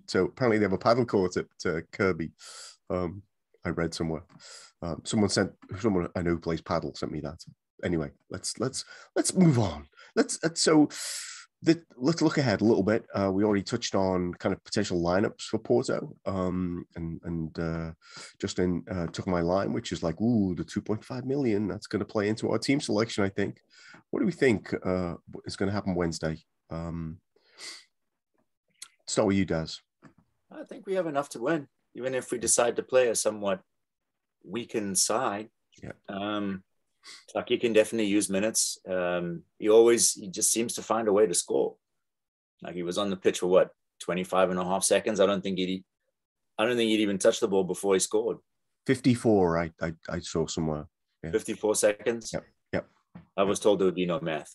so apparently they have a paddle court at Kirby. I read somewhere. Someone I know who plays paddle sent me that. Anyway, let's move on. Let's look ahead a little bit. We already touched on kind of potential lineups for Porto. And Justin took my line, which is like, the 2.5 million. That's going to play into our team selection, I think. What do we think is going to happen Wednesday? Start with you, Daz. I think we have enough to win, even if we decide to play a somewhat weakened side. Yeah. Tucky can definitely use minutes. He just seems to find a way to score. Like he was on the pitch for 25 and a half seconds. I don't think he'd even touched the ball before he scored. 54, I saw somewhere. Yeah. 54 seconds. Yep. I was told there would be no math,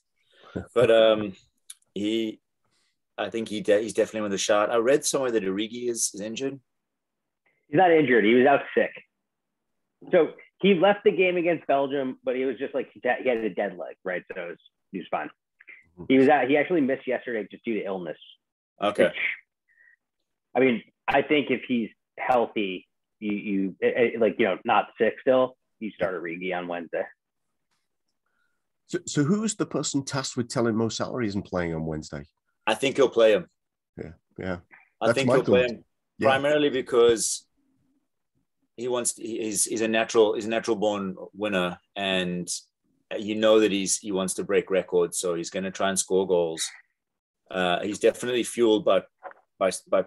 but I think he's definitely with a shot. I read somewhere that Origi is injured. He's not injured. He was out sick. So he left the game against Belgium, but he was just like, he had a dead leg, right? So he was fine. He actually missed yesterday just due to illness. Okay. Which, I mean, I think if he's healthy, you not sick still, you start Origi on Wednesday. So who's the person tasked with telling Mo Salah isn't playing on Wednesday? I think he'll play him. Yeah. I think he'll play him primarily because he's a natural born winner, and that he wants to break records, so he's going to try and score goals. He's definitely fueled by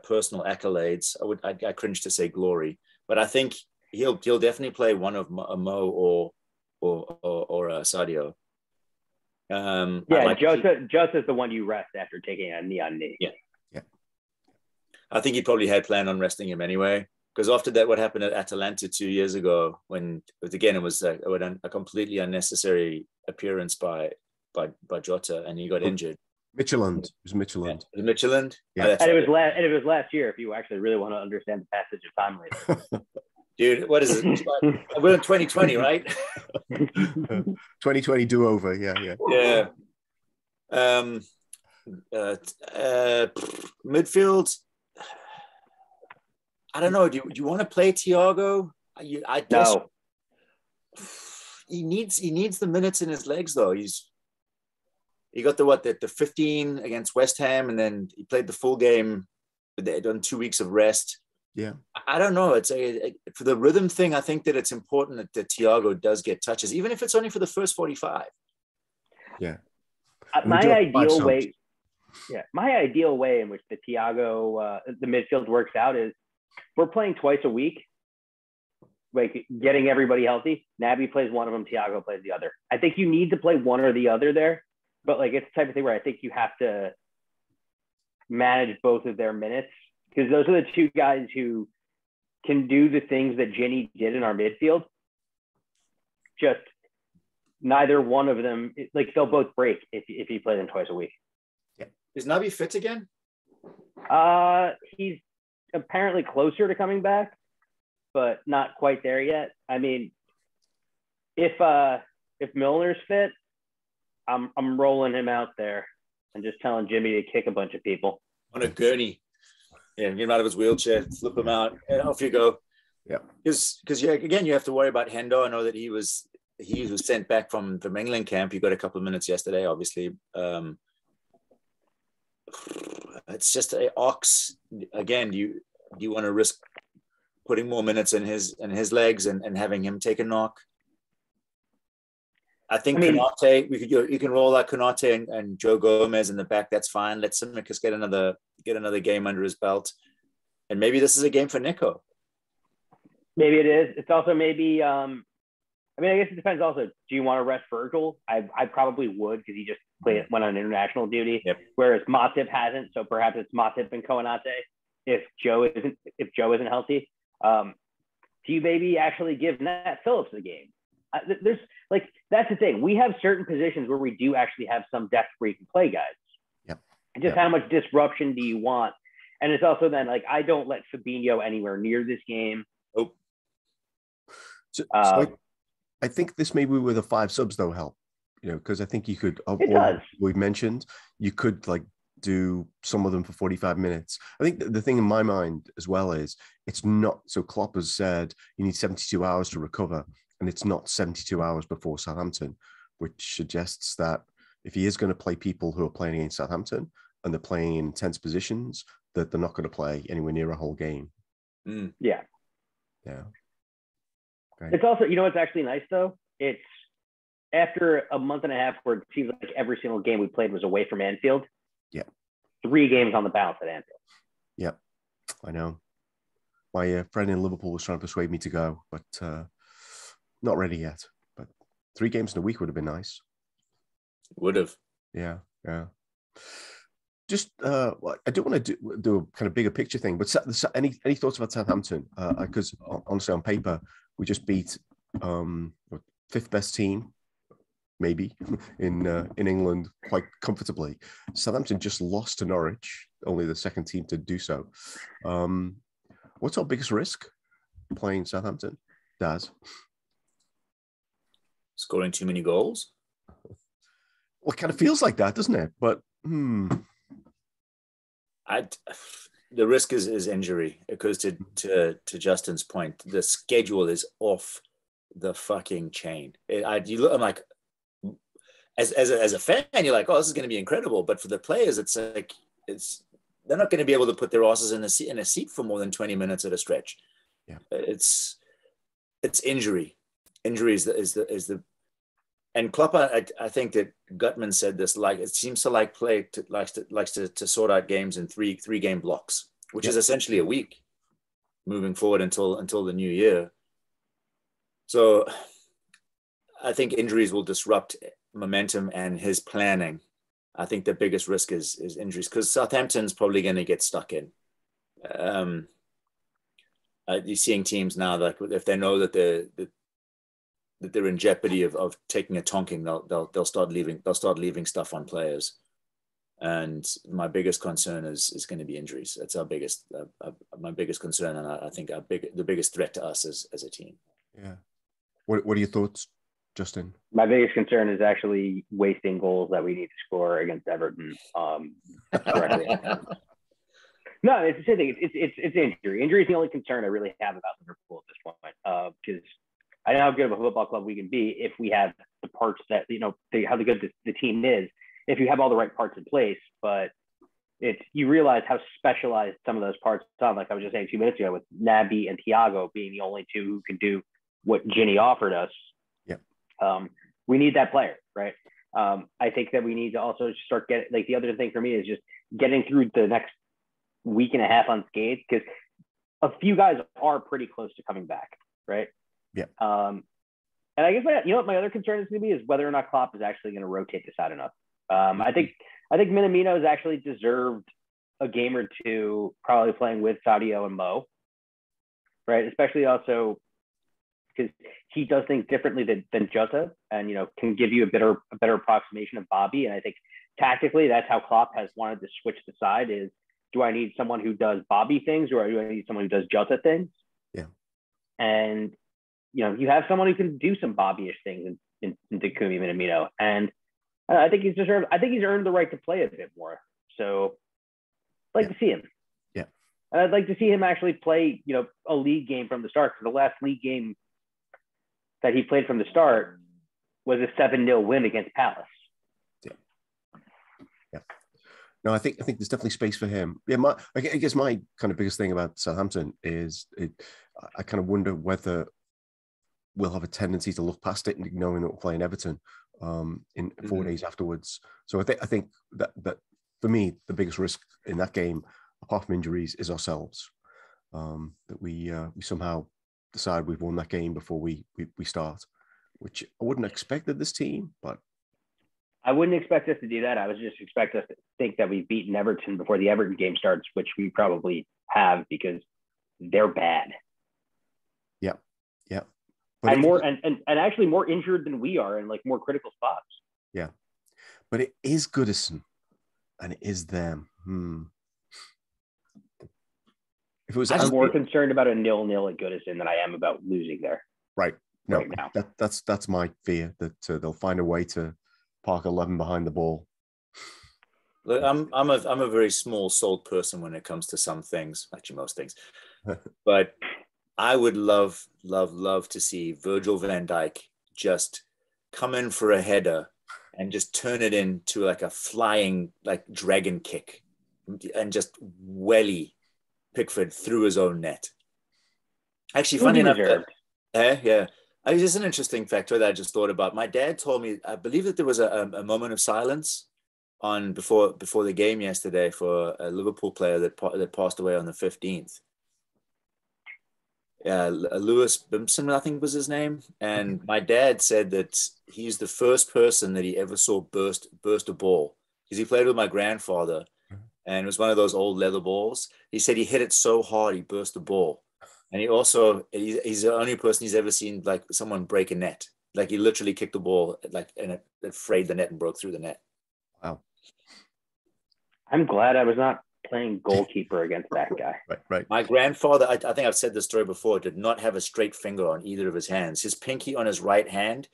personal accolades. I cringe to say glory, but I think he'll definitely play one of Mo or Sadio. Jota's the one you rest after taking a knee on knee. Yeah. I think he probably had planned on resting him anyway, because after that, what happened at Atalanta 2 years ago, when again it was a completely unnecessary appearance by Jota, and he got injured. Midtjylland. It was Midtjylland. Yeah. Midtjylland. Yeah. And it was last year. If you actually really want to understand the passage of time later. Dude, what is it? We're in 2020, right? 2020 do-over. Yeah. Midfield. I don't know. Do you want to play Thiago? I guess No. he needs the minutes in his legs though. He got the 15 against West Ham, and then he played the full game. But they had done 2 weeks of rest. Yeah. I don't know. It's for the rhythm thing. I think that it's important that Thiago does get touches, even if it's only for the first 45. Yeah. My ideal way in which the Thiago, the midfield works out is we're playing twice a week, like getting everybody healthy. Naby plays one of them, Thiago plays the other. I think you need to play one or the other there, but like it's the type of thing where I think you have to manage both of their minutes, because those are the two guys who can do the things that Ginny did in our midfield. Just neither one of them, like they'll both break if you play them twice a week. Yeah. Is Naby fit again? He's apparently closer to coming back, but not quite there yet. I mean, if Milner's fit, I'm rolling him out there and just telling Jimmy to kick a bunch of people on a gurney. Yeah, get him out of his wheelchair, flip him out, and off you go. Yeah, because again, you have to worry about Hendo. I know that he was sent back from England camp. He got a couple of minutes yesterday, obviously. It's just an ox. Again, do you want to risk putting more minutes in his legs and having him take a knock? I think Konate, you can roll out Konate and Joe Gomez in the back. That's fine. Let Tsimikas get another game under his belt, and maybe this is a game for Nico. Maybe it is. It's also maybe. I guess it depends. Also, do you want to rest Virgil? I probably would, because he just went on international duty. Yep. Whereas Matip hasn't, so perhaps it's Matip and Konate if Joe isn't healthy. Do you maybe actually give Nat Phillips the game? There's like, that's the thing. We have certain positions where we do actually have some depth where you can play guys. Yep. And just how much disruption do you want? And it's also then like, I don't let Fabinho anywhere near this game. Oh. So I think this maybe with the 5 subs though help, because I think you could. It does. We've mentioned you could like do some of them for 45 minutes. I think the thing in my mind as well is it's not. So Klopp has said you need 72 hours to recover. And it's not 72 hours before Southampton, which suggests that if he is going to play people who are playing against Southampton and they're playing in tense positions, that they're not going to play anywhere near a whole game. Yeah. Okay. It's also, what's actually nice though? It's after a month and a half where it seems like every single game we played was away from Anfield. Yeah. 3 games on the bounce at Anfield. Yeah, I know. My friend in Liverpool was trying to persuade me to go, but not ready yet, but 3 games in a week would have been nice. Would have. Yeah. Just, I do want to do a kind of bigger picture thing, but any thoughts about Southampton? Because honestly, on paper, we just beat 5th best team, maybe in England quite comfortably. Southampton just lost to Norwich, only the 2nd team to do so. What's our biggest risk playing Southampton, Daz? Scoring too many goals? Well, it kind of feels like that, doesn't it? But the risk is injury. It goes to Justin's point. The schedule is off the fucking chain. I'm like, as a fan, you're like, oh, this is going to be incredible. But for the players, it's like they're not going to be able to put their asses in a seat for more than 20 minutes at a stretch. Yeah, it's injury. Injury is the and Klopp, I think that Gutman said this, like it seems to likes to sort out games in three game blocks, which is essentially a week moving forward until the new year. So I think injuries will disrupt momentum and his planning. I think the biggest risk is injuries, because Southampton's probably going to get stuck in. You're seeing teams now that if they know that they're in jeopardy of taking a tonking, they'll start leaving stuff on players. And my biggest concern is going to be injuries. That's my biggest concern, and I think the biggest threat to us as a team. Yeah. What are your thoughts, Justin? My biggest concern is actually wasting goals that we need to score against Everton. Correctly. No, it's the same thing. It's injury. Injury is the only concern I really have about Liverpool at this point, because I know how good of a football club we can be if we have the parts that, how good the team is, if you have all the right parts in place. But you realize how specialized some of those parts sound. Like I was just saying 2 minutes ago, with Naby and Thiago being the only two who can do what Ginny offered us. We need that player, right? I think that we need to also start getting, like, the other thing for me is just getting through the next week and a half unscathed, because a few guys are pretty close to coming back, right? Yeah. And I guess what my other concern is going to be is whether or not Klopp is actually going to rotate this out enough. I think Minamino has actually deserved a game or two, probably playing with Sadio and Mo, right? Especially also because he does things differently than Jota, and can give you a better approximation of Bobby. And I think tactically, that's how Klopp has wanted to switch the side: is, do I need someone who does Bobby things, or do I need someone who does Jota things? Yeah. And you have someone who can do some Bobby-ish things in Takumi Minamino, and I think he's earned the right to play a bit more. So I'd like to see him. Yeah. And I'd like to see him actually play, a league game from the start. Because the last league game that he played from the start was a 7-0 win against Palace. Yeah. No, I think there's definitely space for him. Yeah, I guess my kind of biggest thing about Southampton is I kind of wonder whether we'll have a tendency to look past it, knowing that we're playing Everton in 4 days afterwards. So I think that for me, the biggest risk in that game, apart from injuries, is ourselves. That we somehow decide we've won that game before we start, which I wouldn't expect of this team, but I wouldn't expect us to do that. I would just expect us to think that we've beaten Everton before the Everton game starts, which we probably have, because they're bad. Yeah. But and more and actually more injured than we are in, like, more critical spots. Yeah. But it is Goodison and it is them. If it was, I'm more concerned about a 0-0 at Goodison than I am about losing there. Right. No, right now. That's my fear, that they'll find a way to park 11 behind the ball. Look, I'm a very small-souled person when it comes to some things, actually most things. But I would love to see Virgil van Dijk just come in for a header and just turn it into like a flying, like, dragon kick, and just welly Pickford through his own net. Actually, funny enough, yeah. It's just an interesting factor that I just thought about. My dad told me, I believe that there was a moment of silence before the game yesterday for a Liverpool player that passed away on the 15th. Lewis Bimpson, I think was his name. And my dad said that he's the first person that he ever saw burst a ball, because he played with my grandfather, and it was one of those old leather balls. He said he hit it so hard he burst the ball. And he's the only person he's ever seen, like, someone break a net. Like, he literally kicked the ball, like, and it frayed the net and broke through the net. Wow. I'm glad I was not playing goalkeeper against that guy. Right. My grandfather, I think I've said this story before, did not have a straight finger on either of his hands. His pinky on his right hand,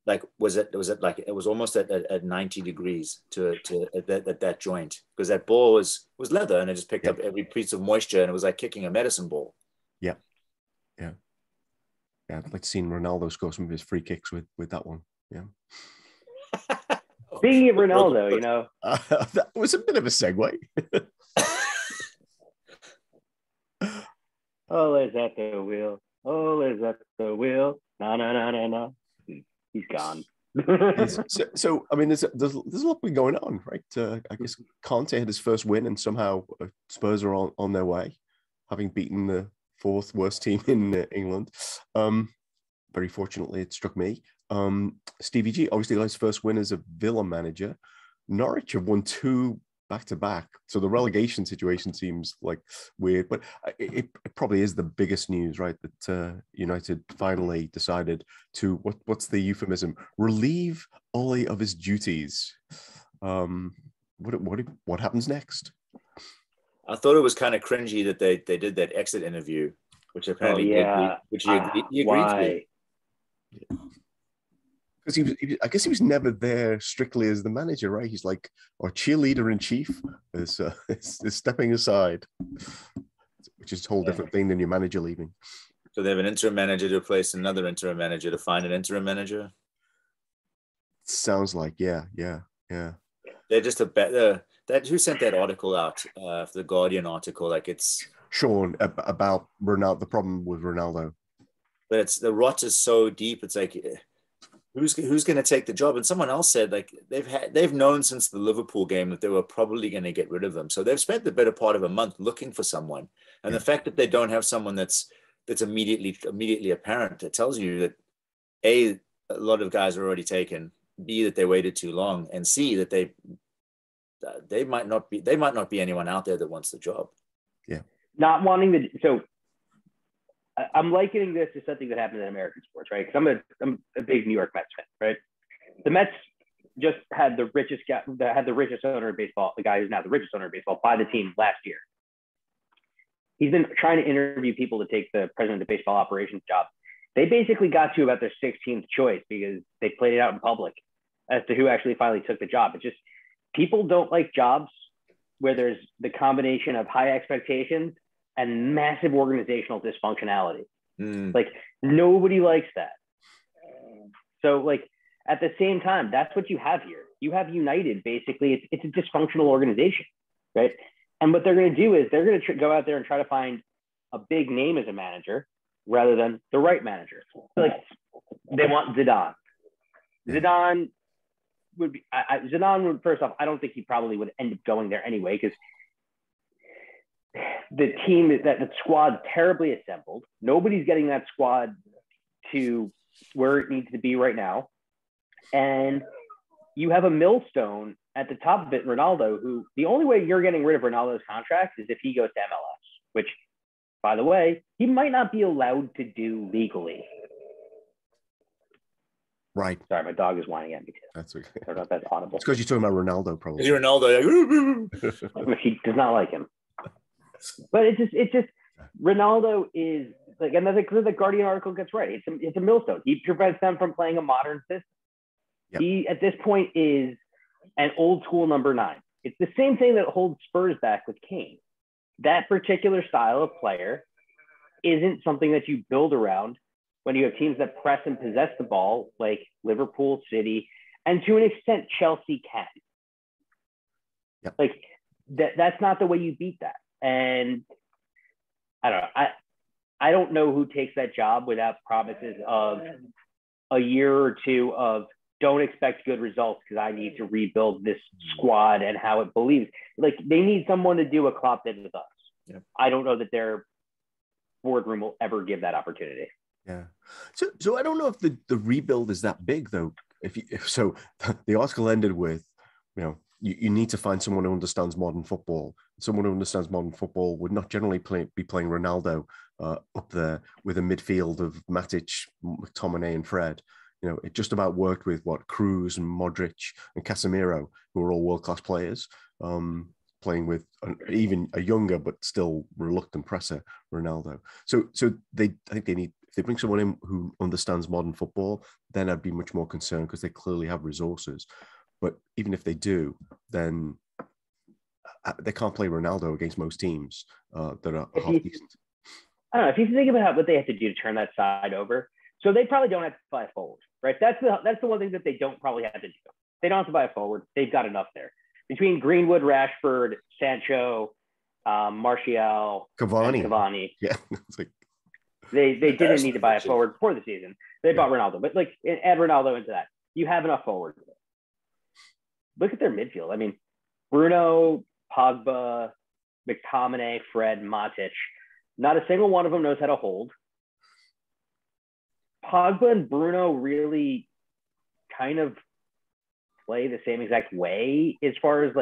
like, it was almost at 90 degrees to that joint, because that ball was leather, and it just picked up every piece of moisture, and it was like kicking a medicine ball. Yeah, I'd like to see Ronaldo score some of his free kicks with that one. Yeah. Speaking of Ronaldo, that was a bit of a segue. Always at the wheel. Always at the wheel. No. He's gone. So I mean, there's a lot been going on, right? I guess Conte had his first win, and somehow Spurs are on their way, having beaten the fourth worst team in England. Very fortunately, it struck me. Stevie G obviously got his first win as a Villa manager. Norwich have won 2 back-to-back, so the relegation situation seems like weird, but it probably is the biggest news, right? That United finally decided to, what's the euphemism, relieve Ole of his duties. What happens next? I thought it was kind of cringy that they did that exit interview, which apparently he agreed to. because I guess he was never there strictly as the manager, right? He's like our cheerleader in chief is stepping aside, which is a whole different thing than your manager leaving. So they have an interim manager to replace another interim manager to find an interim manager. Sounds like, yeah. They're just that who sent that article out for the Guardian article? Like it's Sean about Ronaldo. The problem with Ronaldo, but it's the rot is so deep. It's like who's going to take the job? And someone else said like they've known since the Liverpool game that they were probably going to get rid of him. So they've spent the better part of a month looking for someone. And the fact that they don't have someone that's immediately apparent, it tells you that a lot of guys are already taken. B, that they waited too long, and C, that they might not be anyone out there that wants the job. Yeah, not wanting so I'm likening this to something that happens in American sports, right? Because I'm a big New York Mets fan, right? The Mets just had the richest owner of baseball, the guy who's now the richest owner of baseball, buy the team last year. He's been trying to interview people to take the president of baseball operations job. They basically got to about their 16th choice because they played it out in public as to who actually finally took the job. It's just people don't like jobs where there's the combination of high expectations and massive organizational dysfunctionality. Like nobody likes that. So like at the same time, that's what you have here. You have United, basically, it's a dysfunctional organization, right? And what they're going to do is they're going to go out there and try to find a big name as a manager rather than the right manager. So like they want Zidane. Zidane would be, Zidane would, first off, I don't think he probably would end up going there anyway, because the team, the squad's terribly assembled. Nobody's getting that squad to where it needs to be right now. And you have a millstone at the top of it, Ronaldo, who the only way you're getting rid of Ronaldo's contract is if he goes to MLS, which, by the way, he might not be allowed to do legally. Right. Sorry, my dog is whining at me too. That's okay. I don't know if that's audible. It's because you're talking about Ronaldo, probably. Is he Ronaldo? He does not like him. But it's just Ronaldo is like, and the Guardian article gets right. It's a millstone. He prevents them from playing a modern system. Yep. He at this point is an old school number 9. It's the same thing that holds Spurs back with Kane. That particular style of player isn't something that you build around when you have teams that press and possess the ball, like Liverpool, City, and to an extent Chelsea can. Yep. Like that's not the way you beat that. And I don't know. I don't know who takes that job without promises of a year or two of don't expect good results because I need to rebuild this squad and how it believes. Like they need someone to do what Klopp did with us. Yep. I don't know that their boardroom will ever give that opportunity. Yeah. So I don't know if the rebuild is that big though. So the article ended with, you need to find someone who understands modern football. Someone who understands modern football would not generally be playing Ronaldo up there with a midfield of Matic, McTominay, and Fred. It just about worked with Cruz and Modric and Casemiro, who are all world-class players, playing with even a younger but still reluctant presser, Ronaldo. So I think they need, if they bring someone in who understands modern football, then I'd be much more concerned because they clearly have resources. But even if they do, then they can't play Ronaldo against most teams that are half decent. I don't know. If you think about what they have to do to turn that side over, so they probably don't have to buy a forward, right? That's the one thing that they don't probably have to do. They don't have to buy a forward. They've got enough there. Between Greenwood, Rashford, Sancho, Martial, Cavani. Yeah. It's like, they didn't need to buy a forward before the season. They bought Ronaldo. But add Ronaldo into that. You have enough forward. Look at their midfield. I mean, Bruno, Pogba, McTominay, Fred, Matic. Not a single one of them knows how to hold. Pogba and Bruno really kind of play the same exact way as far as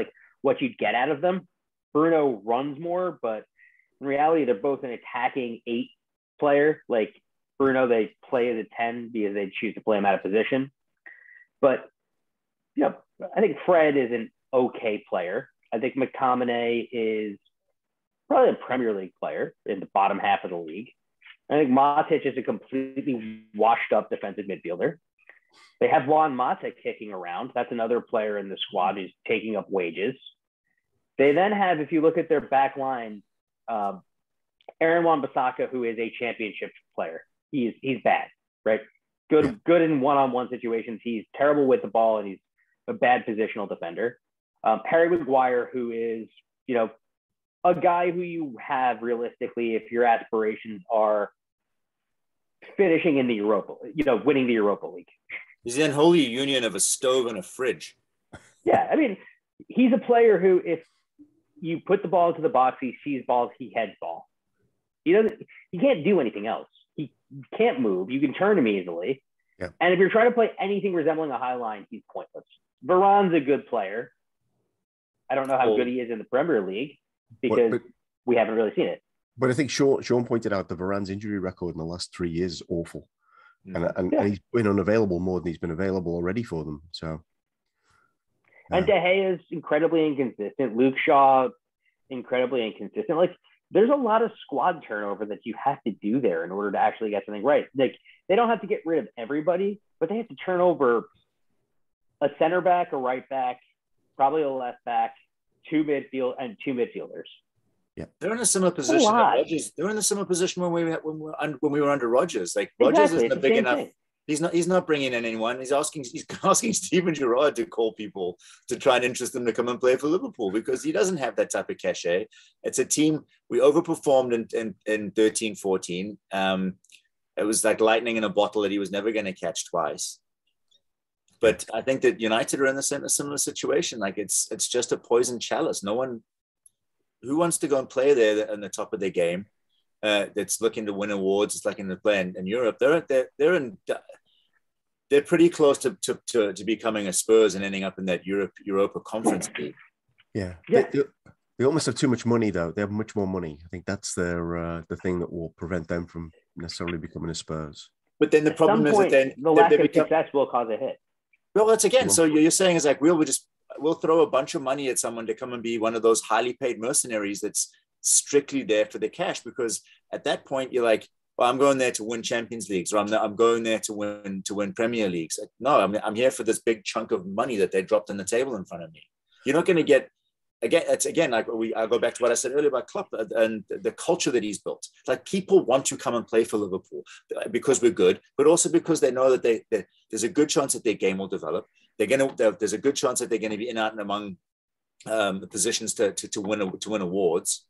what you'd get out of them. Bruno runs more, but in reality, they're both an attacking 8 player. Like Bruno, they play as a 10 because they choose to play him out of position. But I think Fred is an okay player. I think McTominay is probably a Premier League player in the bottom half of the league. I think Matic is a completely washed up defensive midfielder. They have Juan Mata kicking around. That's another player in the squad who's taking up wages. They then have, if you look at their back line, Aaron Wan-Bissaka, who is a championship player. He's bad, right? Good in one-on-one situations. He's terrible with the ball, and he's a bad positional defender. Harry Maguire, who is, a guy who you have realistically, if your aspirations are finishing in the Europa, winning the Europa League. He's the unholy union of a stove and a fridge. Yeah, I mean, he's a player who, if you put the ball into the box, he sees balls, he heads ball. He can't do anything else. He can't move. You can turn him easily. Yeah. And if you're trying to play anything resembling a high line, he's pointless. Varane's a good player. I don't know how good he is in the Premier League because we haven't really seen it. But I think Sean pointed out the Varane's injury record in the last 3 years is awful. And he's been unavailable more than he's been available already for them. So, and De Gea is incredibly inconsistent. Luke Shaw, incredibly inconsistent. Like, there's a lot of squad turnover that you have to do there in order to actually get something right. Like, they don't have to get rid of everybody, but they have to turn over a center back, a right back, probably a left back, two midfielders. Yeah, they're in a similar position. They're in a similar position when we were under Rodgers. Like, Rodgers isn't big enough. Thing. He's not bringing in anyone. He's asking Steven Gerrard to call people to try and interest them to come and play for Liverpool because he doesn't have that type of cachet. It's a team we overperformed in 13-14. It was like lightning in a bottle that he was never going to catch twice. But I think that United are in a similar situation. Like, it's just a poison chalice. No one who wants to go and play there in the top of their game. That's looking to win awards. It's like in the play in Europe. They're pretty close to becoming a Spurs and ending up in that Europa Conference League. Yeah. They almost have too much money though. They have much more money. I think that's the thing that will prevent them from necessarily becoming a Spurs. But then the problem is that then the lack of success will cause a hit. Well, that's again. So you're saying is like we'll throw a bunch of money at someone to come and be one of those highly paid mercenaries that's strictly there for the cash, because at that point you're like, well, I'm going there to win Champions Leagues, or I'm going there to win Premier Leagues. Like, no, I'm here for this big chunk of money that they dropped on the table in front of me. You're not going to get again. It's again like I'll go back to what I said earlier about Klopp and the culture that he's built. Like, people want to come and play for Liverpool because we're good, but also because they know that there's a good chance that their game will develop. There's a good chance that they're going to be in out and among the positions to win awards.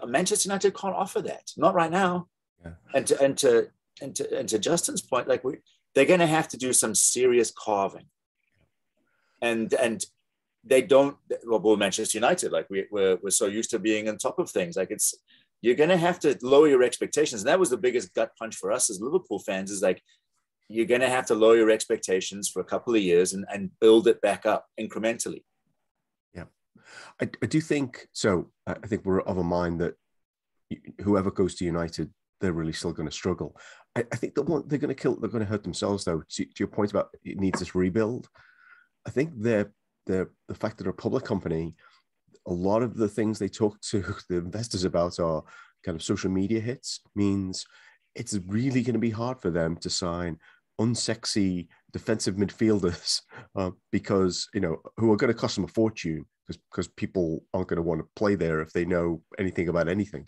Manchester United can't offer that, not right now. Yeah. And to Justin's point, like they're going to have to do some serious carving, and they don't. Well, Manchester United, like we're so used to being on top of things. Like, you're going to have to lower your expectations, and that was the biggest gut punch for us as Liverpool fans. Is like, you're going to have to lower your expectations for a couple of years and build it back up incrementally. Yeah, I do think so. I think we're of a mind that whoever goes to United, they're really still going to struggle. I think they're going to hurt themselves though. To your point about it needs this rebuild, I think the fact that they're a public company, a lot of the things they talk to the investors about are kind of social media hits, means it's really going to be hard for them to sign unsexy defensive midfielders because, who are going to cost them a fortune because people aren't going to want to play there if they know anything about anything.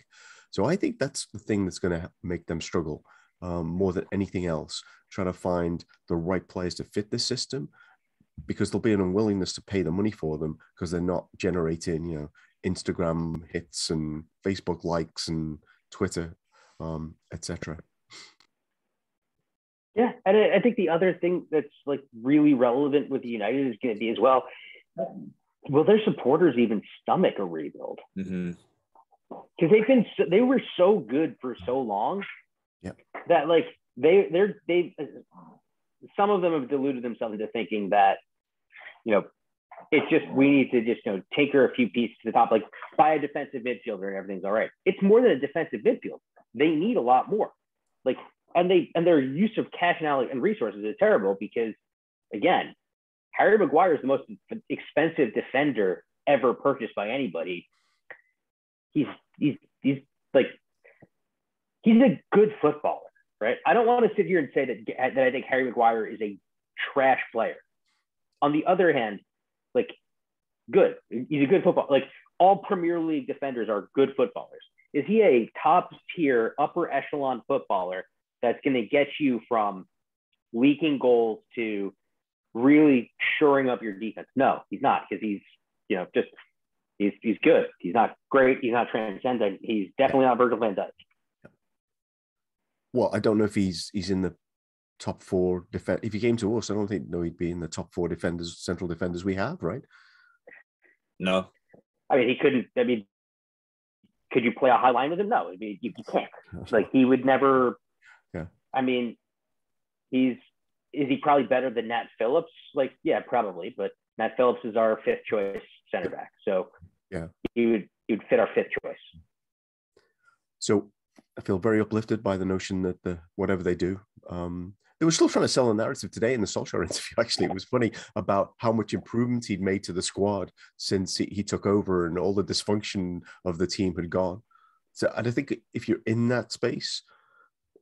So I think that's the thing that's going to make them struggle more than anything else, trying to find the right players to fit this system, because there'll be an unwillingness to pay the money for them because they're not generating, Instagram hits and Facebook likes and Twitter, etc. Yeah, and I think the other thing that's like really relevant with United is going to be as well, will their supporters even stomach a rebuild? Mm-hmm. Because they were so good for so long, that like they some of them have deluded themselves into thinking that it's just we need to just tinker a few pieces to the top, like buy a defensive midfielder and everything's all right. It's more than a defensive midfield. They need a lot more. Like, and their use of cash and resources is terrible because, again, Harry Maguire is the most expensive defender ever purchased by anybody. He's a good footballer, right? I don't want to sit here and say that I think Harry Maguire is a trash player. On the other hand, like, good. He's a good football. Like, all Premier League defenders are good footballers. Is he a top tier, upper echelon footballer that's going to get you from leaking goals to really shoring up your defense? No, he's not, because he's good. He's not great. He's not transcendent. He's definitely not Virgil van Dijk. Well, I don't know if he's in the top 4 defense. If he came to us, I don't think he'd be in the top 4 defenders, central defenders we have, right? No. I mean, he couldn't. I mean, could you play a high line with him? No, I mean, you can't. Like, he would never. Yeah. I mean, is he probably better than Nat Phillips? Like, yeah, probably. But Nat Phillips is our 5th choice center back, so yeah, he would fit our 5th choice. So I feel very uplifted by the notion that whatever they do, they were still trying to sell a narrative today in the Solskjaer interview. Actually, it was funny about how much improvement he'd made to the squad since he took over, and all the dysfunction of the team had gone. So I think if you're in that space,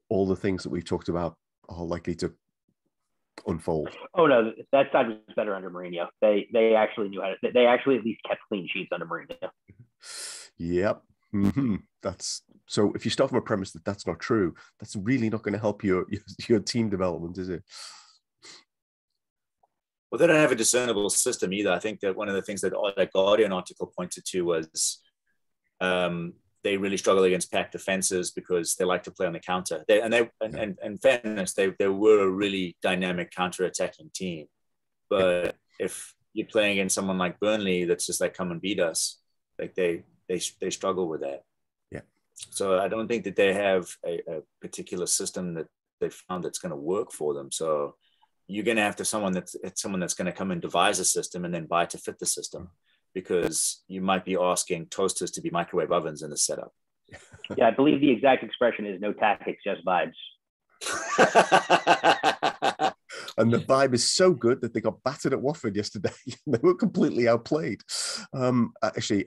all the things that we've talked about are likely to unfold. Oh no, that side was better under Mourinho. They actually knew how to. They actually at least kept clean sheets under Mourinho. Yep. Mm-hmm. That's so. If you start from a premise that that's not true, that's really not going to help your team development, is it? Well, they don't have a discernible system either. I think that one of the things that Guardian article pointed to was they really struggle against packed defenses because they like to play on the counter. In fairness, they were a really dynamic counter-attacking team. But if you're playing against someone like Burnley, that's just like, come and beat us, like they struggle with that. Yeah. So I don't think that they have a particular system that they found that's going to work for them. So you're going to have to someone that's going to come and devise a system and then buy to fit the system, because you might be asking toasters to be microwave ovens in the setup. Yeah, I believe the exact expression is no tactics, just vibes. And the vibe is so good that they got battered at Watford yesterday. They were completely outplayed. Actually,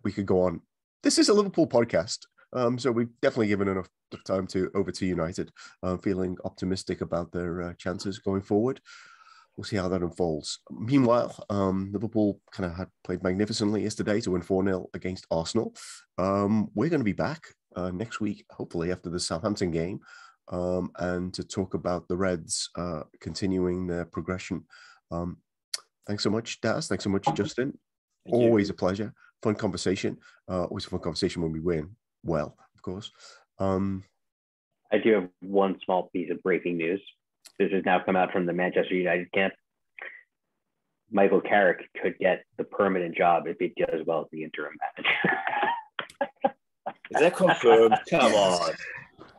we could go on. This is a Liverpool podcast, so we've definitely given enough time over to United. Feeling optimistic about their chances going forward. We'll see how that unfolds. Meanwhile, Liverpool kind of had played magnificently yesterday to win 4-0 against Arsenal. We're going to be back next week, hopefully after the Southampton game, and to talk about the Reds continuing their progression. Thanks so much, Daz. Thanks so much, Justin. Always a pleasure. Fun conversation. Always a fun conversation when we win. Well, of course. I do have one small piece of breaking news. This has now come out from the Manchester United camp. Michael Carrick could get the permanent job if he does well as the interim manager. Is that confirmed? Come on.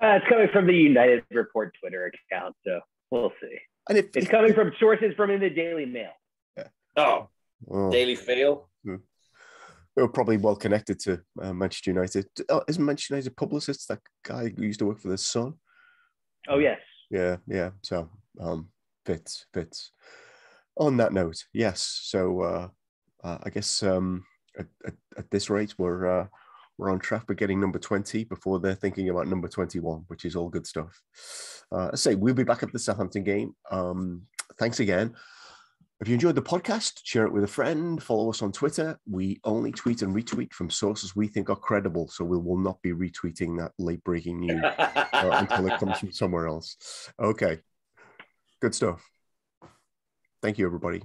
It's coming from the United Report Twitter account, so we'll see. And it's coming from sources from in the Daily Mail. Yeah. Daily Fail. We're probably well connected to Manchester United. Isn't Manchester United publicist that guy who used to work for the Sun? Oh, yes. Yeah. So fits. On that note, yes. So I guess at this rate, we're on track for getting number 20 before they're thinking about number 21, which is all good stuff. I say we'll be back at the Southampton game. Thanks again. If you enjoyed the podcast, share it with a friend. Follow us on Twitter. We only tweet and retweet from sources we think are credible, so we will not be retweeting that late-breaking news until it comes from somewhere else. Okay. Good stuff. Thank you, everybody.